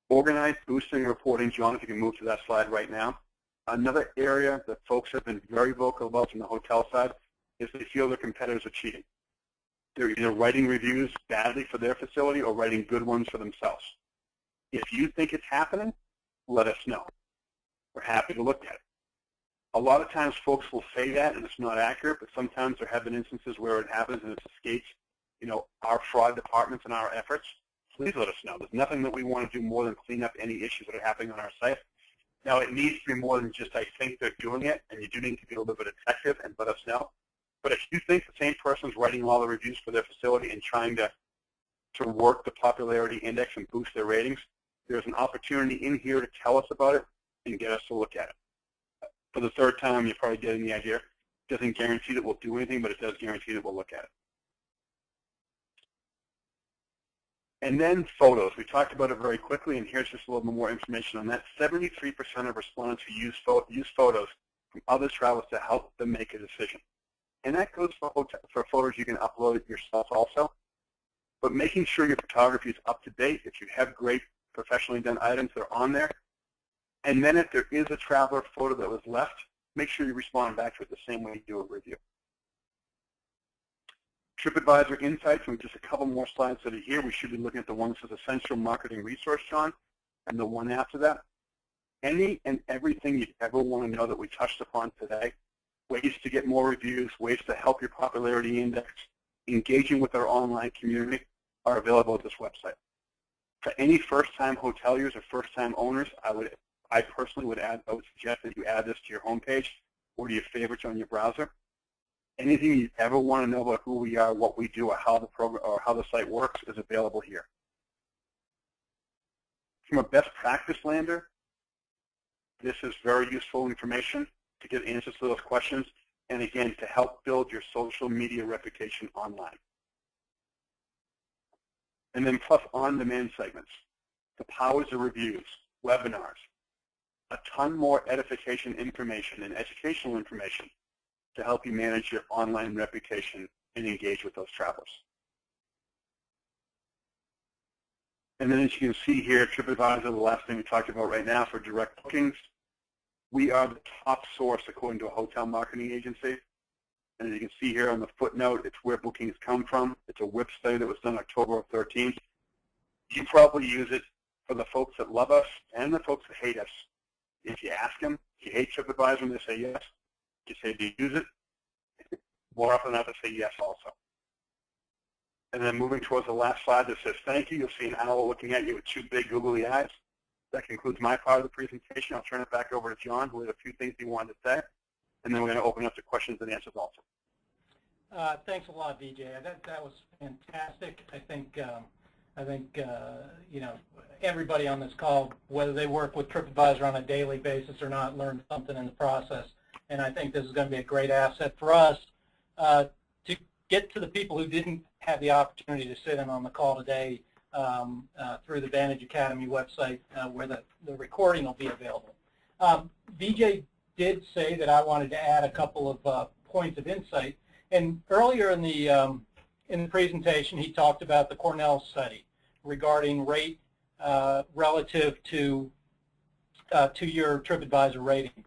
Organized boosting reporting, John, if you can move to that slide right now. Another area that folks have been very vocal about from the hotel side is they feel their competitors are cheating. They're either writing reviews badly for their facility or writing good ones for themselves. If you think it's happening, let us know. We're happy to look at it. A lot of times folks will say that and it's not accurate, but sometimes there have been instances where it happens and it's escaped, our fraud departments and our efforts. Please let us know. There's nothing that we want to do more than clean up any issues that are happening on our site. Now, it needs to be more than just, I think they're doing it, and you do need to be a little bit detective and let us know. But if you think the same person's writing all the reviews for their facility and trying to work the popularity index and boost their ratings, there's an opportunity in here to tell us about it and get us to look at it. For the third time, you're probably getting the idea. It doesn't guarantee that we'll do anything, but it does guarantee that we'll look at it. And then photos. We talked about it very quickly, and here's just a little bit more information on that. 73% of respondents who use photos from other travelers to help them make a decision. And that goes for photos you can upload yourself also. But making sure your photography is up to date, if you have great professionally done items that are on there. And then if there is a traveler photo that was left, make sure you respond back to it the same way you do a review. TripAdvisor Insights, and just a couple more slides that are here. We should be looking at the one that says Essential Marketing Resource, John, and the one after that. Any and everything you ever want to know that we touched upon today, ways to get more reviews, ways to help your popularity index, engaging with our online community, are available at this website. For any first-time hoteliers or first-time owners, I personally would suggest that you add this to your homepage or to your favorites on your browser. Anything you ever want to know about who we are, what we do, or how the program or how the site works is available here. From a best practice lander, this is very useful information to get answers to those questions, and again, to help build your social media reputation online. And then plus on-demand segments, the powers of reviews, webinars, a ton more edification information and educational information to help you manage your online reputation and engage with those travelers. And then as you can see here, TripAdvisor, the last thing we talked about right now for direct bookings, we are the top source according to a hotel marketing agency. And as you can see here on the footnote, it's where bookings come from. It's a WIP study that was done October of 13th. You probably use it for the folks that love us and the folks that hate us. If you ask them, do you hate TripAdvisor, and they say yes. You say, do you use it? More often than not, they say yes also. And then moving towards the last slide that says thank you, you'll see an owl looking at you with two big googly eyes. That concludes my part of the presentation. I'll turn it back over to John, who had a few things he wanted to say, and then we're going to open up to questions and answers also. Thanks a lot, VJ. That was fantastic. I think you know, everybody on this call, whether they work with TripAdvisor on a daily basis or not, learned something in the process. And I think this is going to be a great asset for us to get to the people who didn't have the opportunity to sit in on the call today through the Vantage Academy website where the recording will be available. VJ did say that I wanted to add a couple of points of insight. And earlier in the presentation, he talked about the Cornell study regarding rate relative to your TripAdvisor rating.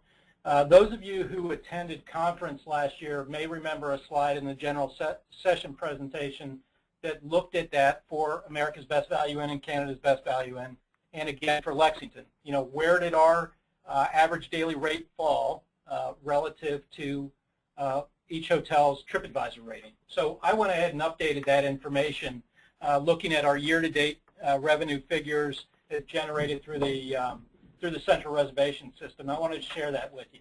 Those of you who attended conference last year may remember a slide in the general session presentation that looked at that for America's Best Value Inn and Canada's Best Value Inn, and again for Lexington. You know, where did our average daily rate fall relative to each hotel's TripAdvisor rating? So I went ahead and updated that information, looking at our year-to-date revenue figures that generated through the central reservation system. I wanted to share that with you.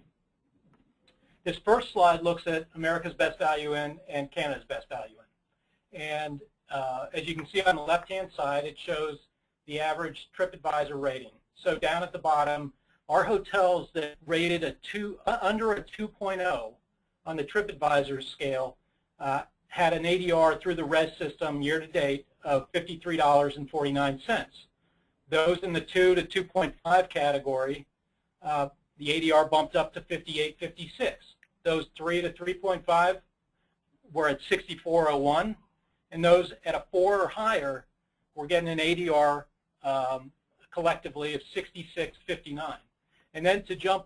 This first slide looks at America's Best Value Inn and Canada's Best Value Inn. And as you can see on the left-hand side, it shows the average TripAdvisor rating. So down at the bottom, our hotels that rated under a 2.0 on the TripAdvisor scale had an ADR through the res system year-to-date of $53.49. Those in the 2 to 2.5 category, the ADR bumped up to $58.56. Those 3 to 3.5 were at $64.01, and those at a 4 or higher were getting an ADR collectively of $66.59. And then to jump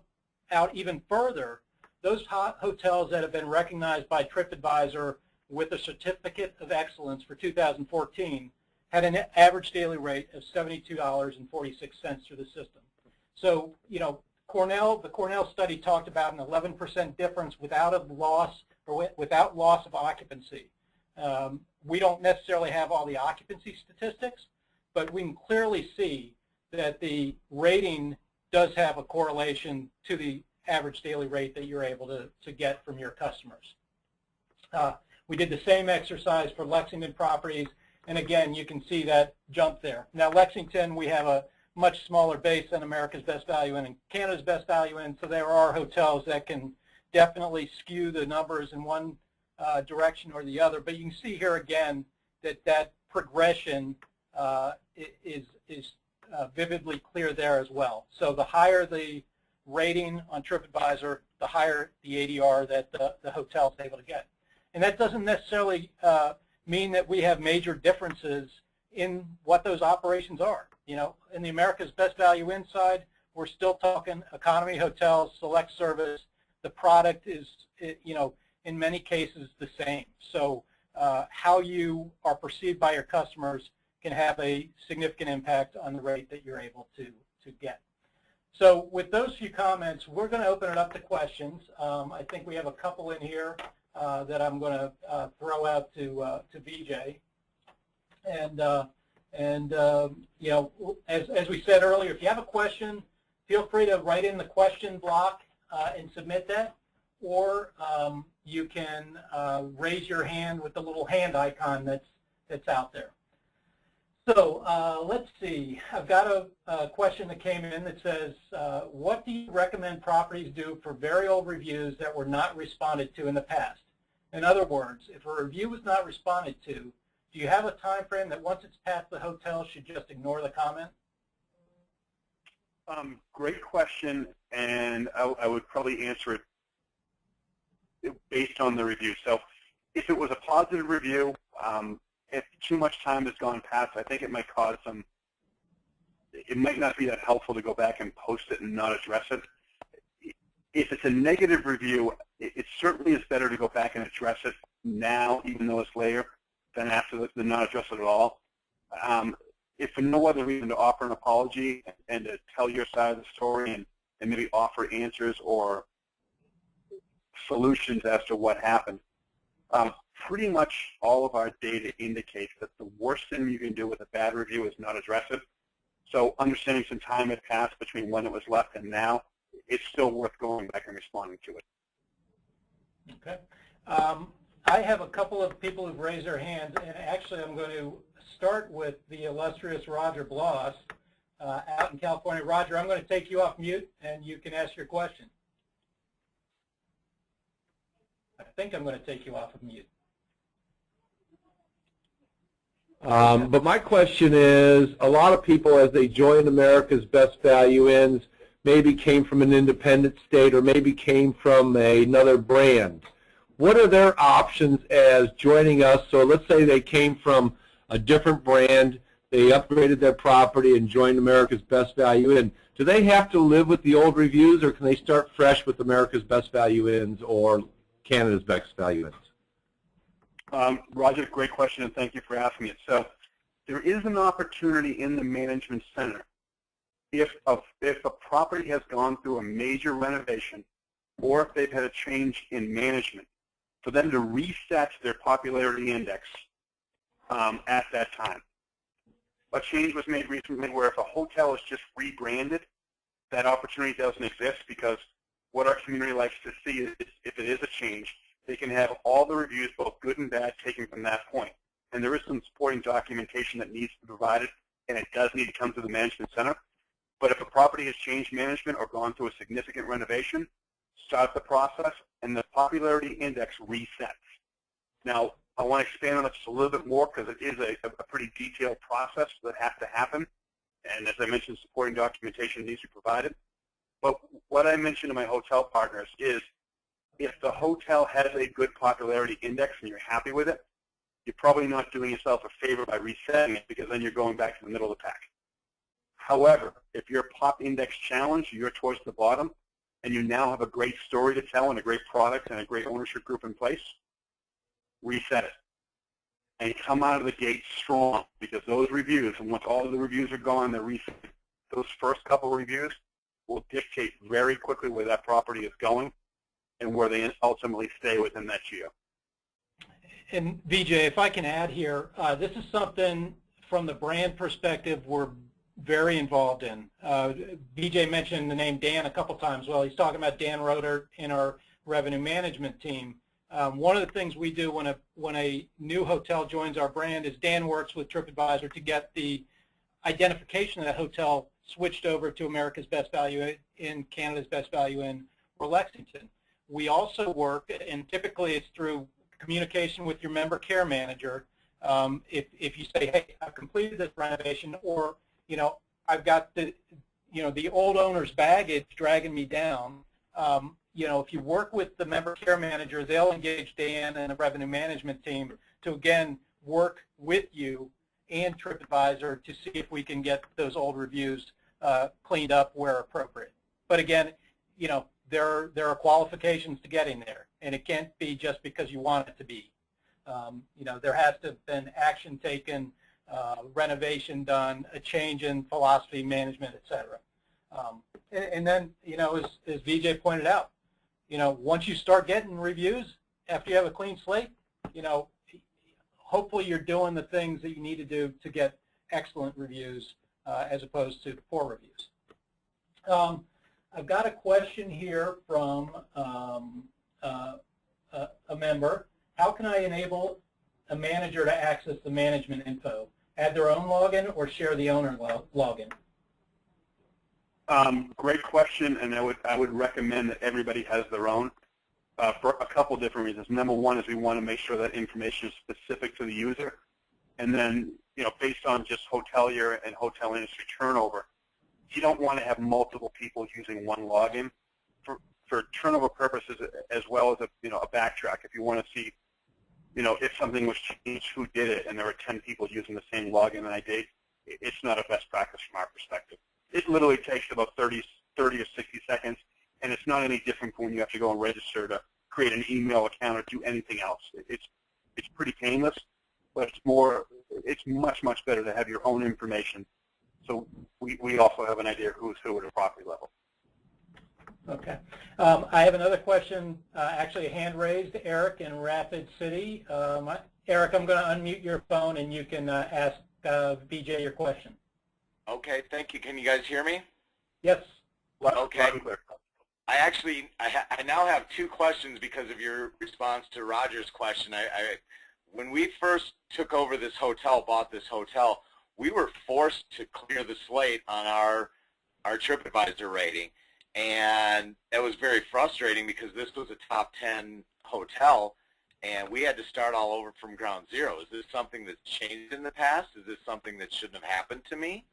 out even further, those hotels that have been recognized by TripAdvisor with a Certificate of Excellence for 2014 had an average daily rate of $72.46 through the system. So, you know, the Cornell study talked about an 11% difference without loss of occupancy. We don't necessarily have all the occupancy statistics, but we can clearly see that the rating does have a correlation to the average daily rate that you're able to get from your customers. We did the same exercise for Lexington properties, and again, you can see that jump there. Now, Lexington, we have a much smaller base than America's Best Value Inn and Canada's Best Value Inn, so there are hotels that can definitely skew the numbers in one direction or the other. But you can see here again that progression is vividly clear there as well. So the higher the rating on TripAdvisor, the higher the ADR that the hotel is able to get. And that doesn't necessarily mean that we have major differences in what those operations are. You know, in the America's Best Value Inn side, we're still talking economy hotels, select service. The product is, you know, in many cases the same. So how you are perceived by your customers can have a significant impact on the rate that you're able to get. So with those few comments, we're going to open it up to questions. I think we have a couple in here that I'm going to throw out to VJ. And you know, as we said earlier, if you have a question, feel free to write in the question block and submit that, or you can raise your hand with the little hand icon that's out there. So let's see. I've got a question that came in that says, what do you recommend properties do for very old reviews that were not responded to in the past? In other words, if a review was not responded to, do you have a time frame that once it's past the hotel should just ignore the comment? Great question, and I would probably answer it based on the review. So if it was a positive review, if too much time has gone past, I think it might cause some, it might not be that helpful to go back and post it and not address it. If it's a negative review, it certainly is better to go back and address it now, even though it's later, than after the not address it at all. if for no other reason to offer an apology and to tell your side of the story and maybe offer answers or solutions as to what happened. Pretty much all of our data indicates that the worst thing you can do with a bad review is not address it. So understanding some time had passed between when it was left and now, it's still worth going back and responding to it. Okay. I have a couple of people who've raised their hands, and actually I'm going to start with the illustrious Roger Bloss out in California. Roger, I'm going to take you off mute, and you can ask your question. I think I'm going to take you off of mute. But my question is, a lot of people, as they join America's Best Value Inns, maybe came from an independent state or maybe came from another brand. What are their options as joining us? So let's say they came from a different brand, they upgraded their property and joined America's Best Value Inn. Do they have to live with the old reviews, or can they start fresh with America's Best Value Inns or Canada's Best Value Inns? Roger, great question, and thank you for asking it. So there is an opportunity in the Management Center if a property has gone through a major renovation or if they've had a change in management, for them to reset their popularity index at that time. A change was made recently where if a hotel is just rebranded, that opportunity doesn't exist, because what our community likes to see is if it is a change, they can have all the reviews, both good and bad, taken from that point. And there is some supporting documentation that needs to be provided, and it does need to come to the Management Center. But if a property has changed management or gone through a significant renovation, start the process, and the popularity index resets. Now, I want to expand on it just a little bit more because it is a pretty detailed process that has to happen. And as I mentioned, supporting documentation needs to be provided. But what I mentioned to my hotel partners is if the hotel has a good popularity index and you're happy with it, you're probably not doing yourself a favor by resetting it, because then you're going back to the middle of the pack. However, if your pop index challenged, you're towards the bottom, and you now have a great story to tell and a great product and a great ownership group in place, reset it. And come out of the gate strong, because those reviews, and once all of the reviews are gone, they're reset. Those first couple of reviews will dictate very quickly where that property is going and where they ultimately stay within that geo. And Vijay, if I can add here, this is something from the brand perspective we're very involved in. Vijay mentioned the name Dan a couple times. Well, he's talking about Dan Roeder in our revenue management team. One of the things we do when a new hotel joins our brand is Dan works with TripAdvisor to get the identification of that hotel switched over to America's Best Value Inn, Canada's Best Value Inn, or Lexington. We also work, and typically it's through communication with your member care manager. If you say, hey, I've completed this renovation, or I've got the old owner's baggage dragging me down. If you work with the member care manager, they'll engage Dan and the revenue management team to, again, work with you and TripAdvisor to see if we can get those old reviews cleaned up where appropriate. But again, there are qualifications to getting there, and it can't be just because you want it to be. There has to have been action taken, renovation done, a change in philosophy, management, et cetera. And then, as Vijay pointed out, once you start getting reviews, after you have a clean slate, hopefully you're doing the things that you need to do to get excellent reviews as opposed to poor reviews. I've got a question here from a member. How can I enable a manager to access the management info? Add their own login or share the owner login? Great question, and I would recommend that everybody has their own for a couple different reasons. Number one is we want to make sure that information is specific to the user, and then based on just hotelier and hotel industry turnover, you don't want to have multiple people using one login for turnover purposes, as well as a backtrack. If you want to see if something was changed, who did it, and there were 10 people using the same login and ID, it's not a best practice from our perspective. It literally takes about 30 or 60 seconds, and it's not any different from when you have to go and register to create an email account or do anything else. It's pretty painless, but it's much better to have your own information. So we also have an idea of who's who at a property level. Okay. I have another question, actually a hand raised, Eric in Rapid City. Eric, I'm going to unmute your phone and you can ask BJ your question. Okay, thank you. Can you guys hear me? Yes. Okay. I now have two questions because of your response to Roger's question. When we first took over this hotel, bought this hotel, we were forced to clear the slate on our TripAdvisor rating. And it was very frustrating because this was a top 10 hotel, and we had to start all over from ground zero. Is this something that's changed in the past? Is this something that shouldn't have happened to me?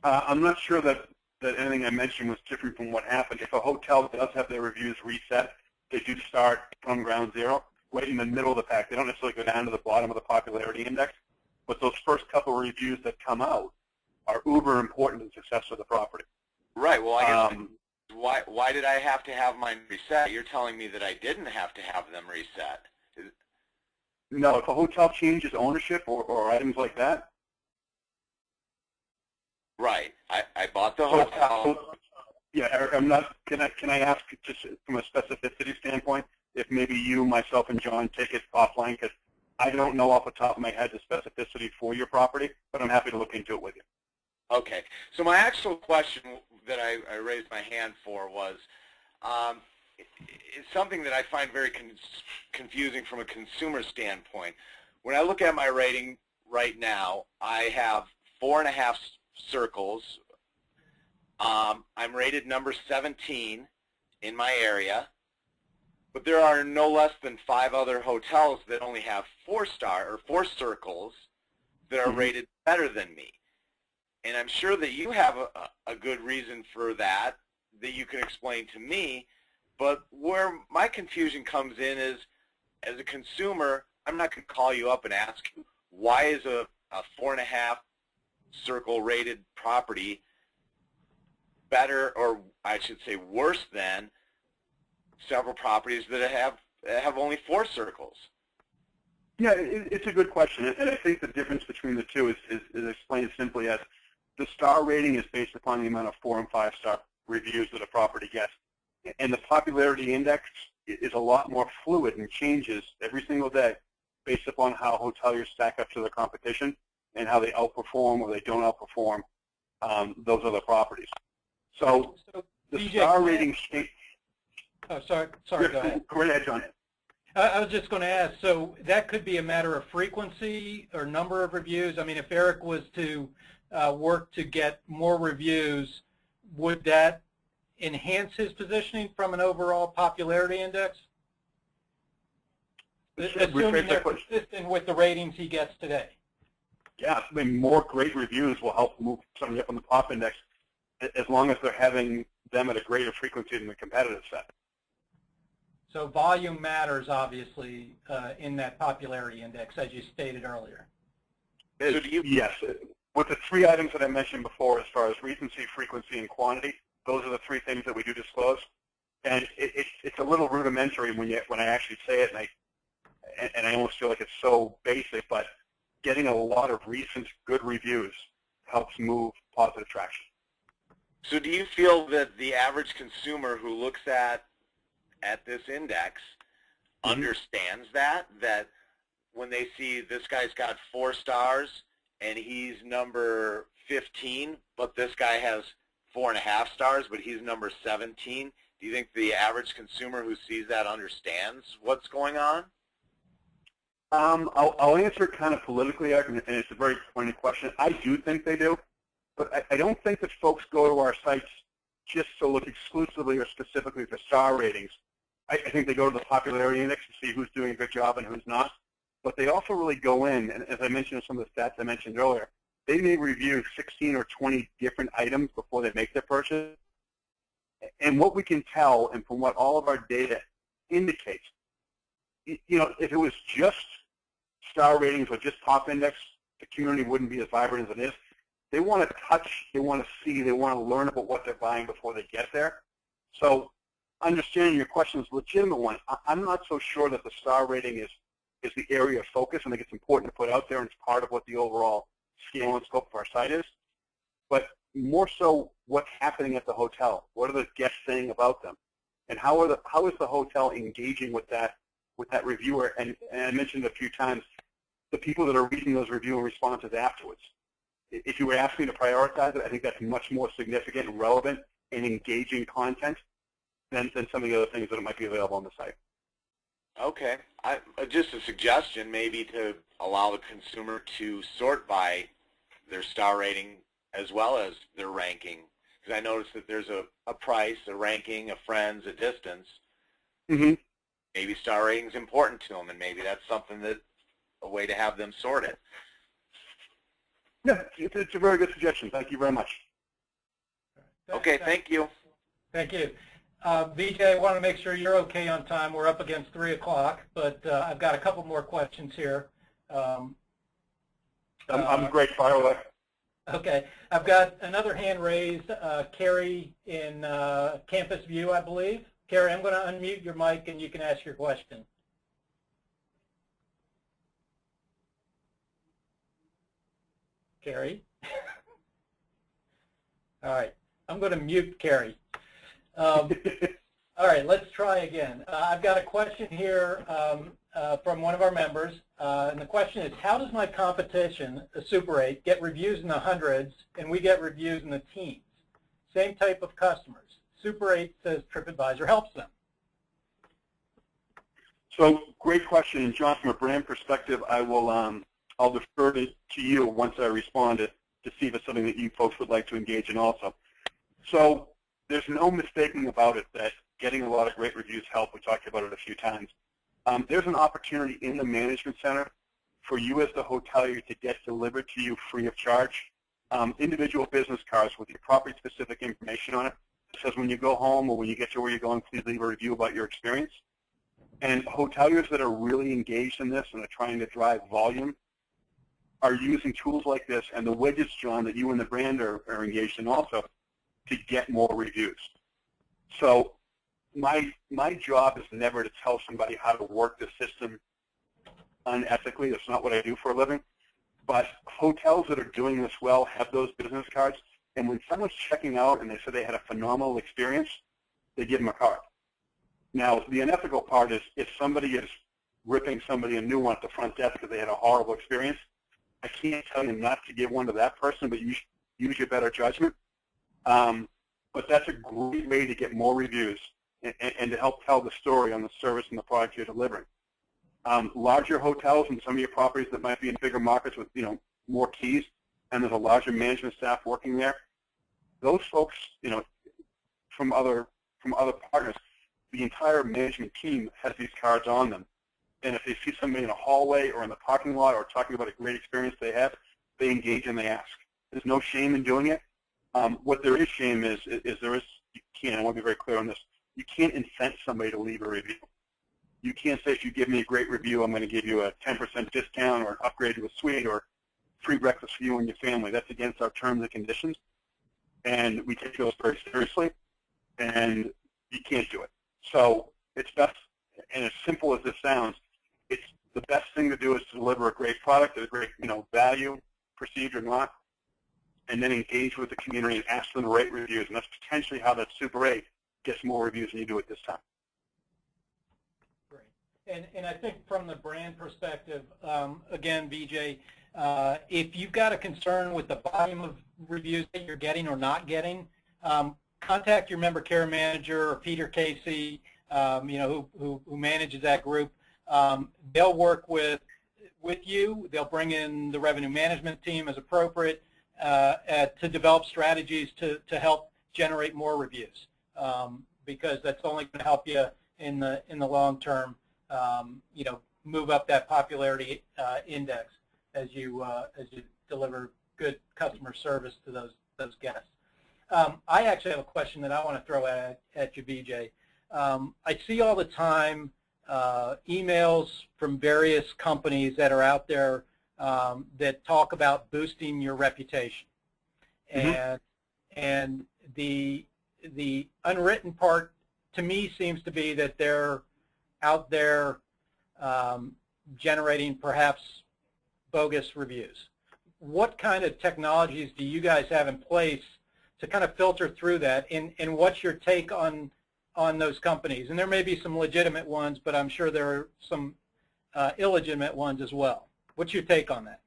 I'm not sure that anything I mentioned was different from what happened. If a hotel does have their reviews reset, they do start from ground zero, right in the middle of the pack. They don't necessarily go down to the bottom of the popularity index, but those first couple of reviews that come out are uber important to the success of the property. Right. Well, I guess why did I have to have mine reset? You're telling me that I didn't have to have them reset. No, if a hotel changes ownership or items like that. Right. I bought the hotel. Yeah, Eric, I'm not. Can I ask just from a specificity standpoint if maybe you, myself, and John take it offline, because I don't know off the top of my head the specificity for your property, but I'm happy to look into it with you. Okay. So my actual question that I raised my hand for was, it's something that I find very confusing from a consumer standpoint. When I look at my rating right now, I have 4.5 circles. I'm rated number 17 in my area, but there are no less than 5 other hotels that only have 4 circles that are rated better than me. And I'm sure that you have a good reason for that you can explain to me, but where my confusion comes in is, as a consumer, I'm not going to call you up and ask you, why is a 4.5 circle rated property better, or I should say worse than several properties that have only 4 circles? Yeah, it's a good question, and I think the difference between the two is explained simply as the star rating is based upon the amount of 4- and 5-star reviews that a property gets, and the popularity index is a lot more fluid and changes every single day based upon how hoteliers stack up to the competition and how they outperform or they don't outperform those other properties. So the BJ, star rating state. Oh, sorry, go ahead. Go ahead, John. I was just going to ask, so that could be a matter of frequency or number of reviews. I mean, if Eric was to work to get more reviews, would that enhance his positioning from an overall popularity index? Assuming they're consistent with the ratings he gets today. Yeah, I mean, more great reviews will help move somebody up on the top index as long as they're having them at a greater frequency than the competitive set. So volume matters, obviously, in that popularity index, as you stated earlier. So yes. With the 3 items that I mentioned before, as far as recency, frequency, and quantity, those are the 3 things that we do disclose. And it's a little rudimentary when I actually say it, and I almost feel like it's so basic, but getting a lot of recent good reviews helps move positive traction. So do you feel that the average consumer who looks at this index understands that when they see this guy's got 4 stars and he's number 15, but this guy has 4.5 stars, but he's number 17, do you think the average consumer who sees that understands what's going on? I'll answer it kind of politically, and it's a very pointed question. I do think they do, but I don't think that folks go to our sites just to look exclusively or specifically for star ratings. I think they go to the popularity index to see who's doing a good job and who's not. But they also really go in, and as I mentioned in some of the stats I mentioned earlier, they may review 16 or 20 different items before they make their purchase. And what we can tell, and from what all of our data indicates, if it was just star ratings or just top index, the community wouldn't be as vibrant as it is. They want to touch, they want to see, they want to learn about what they're buying before they get there. So understanding your question is a legitimate one. I'm not so sure that the star rating is is the area of focus. I think it's important to put out there, and it's part of what the overall scale and scope of our site is. But more so, what's happening at the hotel? What are the guests saying about them? And how is the hotel engaging with that reviewer? And I mentioned a few times, the people that are reading those review and responses afterwards. If you were asking me to prioritize it, I think that's much more significant and relevant and engaging content than some of the other things that might be available on the site. Okay. Just a suggestion, maybe to allow the consumer to sort by their star rating as well as their ranking. Because I noticed that there's a price, a ranking, a friends, a distance. Mm-hmm. Maybe star rating is important to them, and maybe that's something a way to have them sort it. Yeah, it's a very good suggestion. Thank you very much. Okay, thank you. Thank you. VJ, I want to make sure you're okay on time. We're up against 3 o'clock, but I've got a couple more questions here. I'm great. Fire away. Okay. I've got another hand raised, Carrie in Campus View, I believe. Carrie, I'm going to unmute your mic and you can ask your question. Carrie? All right. I'm going to mute Carrie. All right, let's try again. I've got a question here from one of our members, and the question is, how does my competition, the Super 8, get reviews in the hundreds, and we get reviews in the teens? Same type of customers. Super 8 says TripAdvisor helps them. So, great question, and John, from a brand perspective, I'll defer to you once I respond to see if it's something that you folks would like to engage in also. So, there's no mistaking about it that getting a lot of great reviews help. We talked about it a few times. There's an opportunity in the management center for you as the hotelier to get delivered to you free of charge individual business cards with your property-specific information on it. It says when you go home or when you get to where you're going, please leave a review about your experience. And hoteliers that are really engaged in this and are trying to drive volume are using tools like this and the widgets, John, that you and the brand are engaged in also to get more reviews. So my job is never to tell somebody how to work the system unethically. That's not what I do for a living. But hotels that are doing this well have those business cards. And when someone's checking out and they say they had a phenomenal experience, they give them a card. Now, the unethical part is if somebody is ripping somebody a new one at the front desk because they had a horrible experience, I can't tell you not to give one to that person, but use your better judgment. But that's a great way to get more reviews and to help tell the story on the service and the product you're delivering. Larger hotels and some of your properties that might be in bigger markets with more keys, and there's a larger management staff working there. Those folks, from other partners, the entire management team has these cards on them. And if they see somebody in a hallway or in the parking lot or talking about a great experience they have, they engage and they ask. There's no shame in doing it. What there is shame is I want to be very clear on this, you can't incent somebody to leave a review. You can't say if you give me a great review, I'm going to give you a 10% discount or an upgrade to a suite or free breakfast for you and your family. That's against our terms and conditions. And we take those very seriously, and you can't do it. So it's best, and as simple as this sounds, it's the best thing to do is to deliver a great product at a great value, perceived or not, and then engage with the community and ask them to rate reviews. And that's potentially how that Super 8 gets more reviews than you do at this time. Great. And I think from the brand perspective, again, VJ, if you've got a concern with the volume of reviews that you're getting or not getting, contact your member care manager or Peter Casey, who manages that group. They'll work with you. They'll bring in the revenue management team as appropriate to develop strategies to help generate more reviews, because that's only going to help you in the long term. Move up that popularity index as you deliver good customer service to those guests. I actually have a question that I want to throw at you, BJ. I see all the time emails from various companies that are out there that talk about boosting your reputation, and the unwritten part to me seems to be that they're out there generating perhaps bogus reviews. What kind of technologies do you guys have in place to kind of filter through that, and what's your take on those companies? And there may be some legitimate ones, but I'm sure there are some illegitimate ones as well. What's your take on that?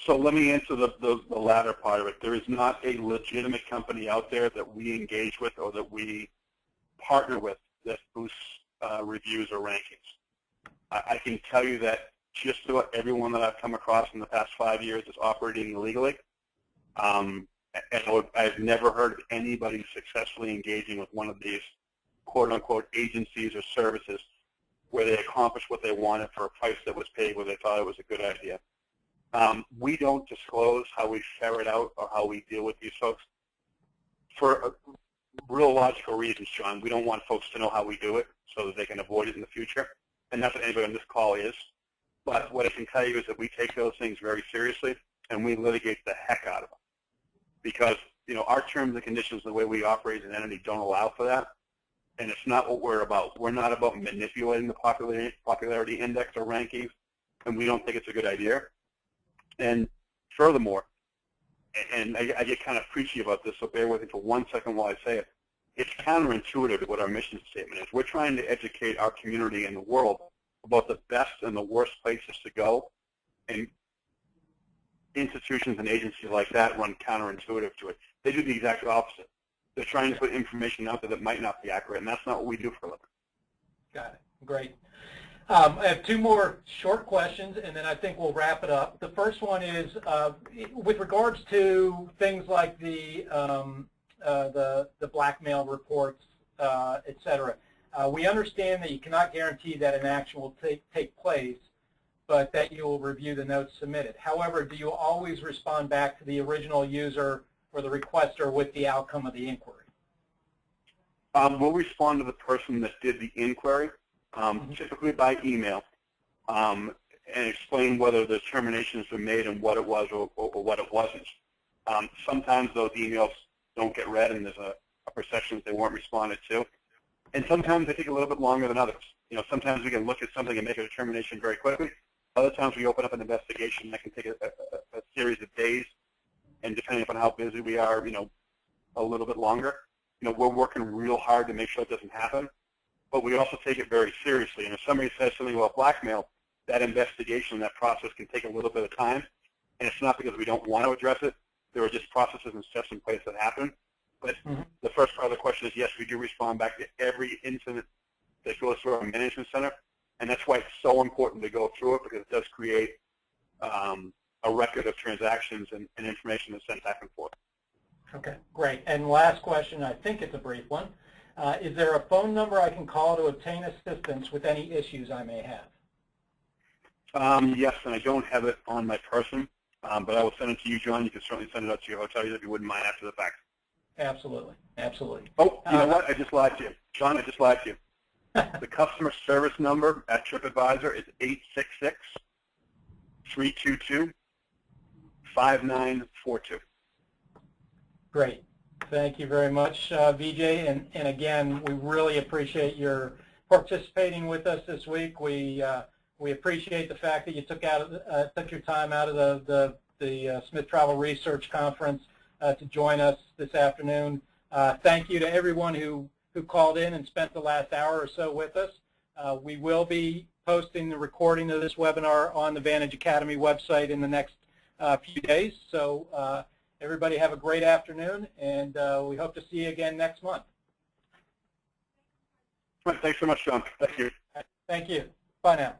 So let me answer the latter part of it. There is not a legitimate company out there that we engage with or that we partner with that boosts reviews or rankings. I can tell you that just about everyone that I've come across in the past 5 years is operating illegally. And I've never heard of anybody successfully engaging with one of these quote-unquote agencies or services where they accomplished what they wanted for a price that was paid where they thought it was a good idea. We don't disclose how we ferret out or how we deal with these folks for real logical reasons, John. We don't want folks to know how we do it so that they can avoid it in the future. And that's what anybody on this call is. But what I can tell you is that we take those things very seriously, and we litigate the heck out of them. Because, you know, our terms and conditions, the way we operate as an entity, don't allow for that. And it's not what we're about. We're not about manipulating the popularity index or rankings, and we don't think it's a good idea. And furthermore, and I get kind of preachy about this, so bear with me for 1 second while I say it. It's counterintuitive to what our mission statement is. We're trying to educate our community and the world about the best and the worst places to go, and institutions and agencies like that run counterintuitive to it. They do the exact opposite. They're trying to put information out there that might not be accurate, and that's not what we do for a living. Got it. Great. I have two more short questions, and then I think we'll wrap it up. The first one is with regards to things like the blackmail reports, et cetera. We understand that you cannot guarantee that an action will take place, but that you will review the notes submitted. However, do you always respond back to the original user or the requester with the outcome of the inquiry? We'll respond to the person that did the inquiry, typically by email, and explain whether the determinations were made and what it was or what it wasn't. Sometimes those emails don't get read, and there's a perception that they weren't responded to. And sometimes they take a little bit longer than others. You know, sometimes we can look at something and make a determination very quickly. Other times we open up an investigation that can take a series of days, and depending upon how busy we are, you know, a little bit longer. You know, we're working real hard to make sure it doesn't happen, but we also take it very seriously. And if somebody says something about blackmail, that investigation, that process can take a little bit of time, and it's not because we don't want to address it. There are just processes and steps in place that happen. But the first part of the question is, yes, we do respond back to every incident that goes through our management center, and that's why it's so important to go through it, because it does create a record of transactions and information that's sent back and forth. Okay, great. And last question, I think it's a brief one. Is there a phone number I can call to obtain assistance with any issues I may have? Yes, and I don't have it on my person, but I will send it to you, John. You can certainly send it out to your hotel if you wouldn't mind after the fact. Absolutely, absolutely. Oh, you know what? I just lied to you. John, I just lied to you. The customer service number at TripAdvisor is 866-322-5942. Great. Thank you very much, Vijay. And again, we really appreciate your participating with us this week. We appreciate the fact that you took your time out of the Smith Travel Research Conference to join us this afternoon. Thank you to everyone who called in and spent the last hour or so with us. We will be posting the recording of this webinar on the Vantage Academy website in the next few days. So everybody have a great afternoon, and we hope to see you again next month. Thanks so much, John. Thank you. Thank you. Bye now.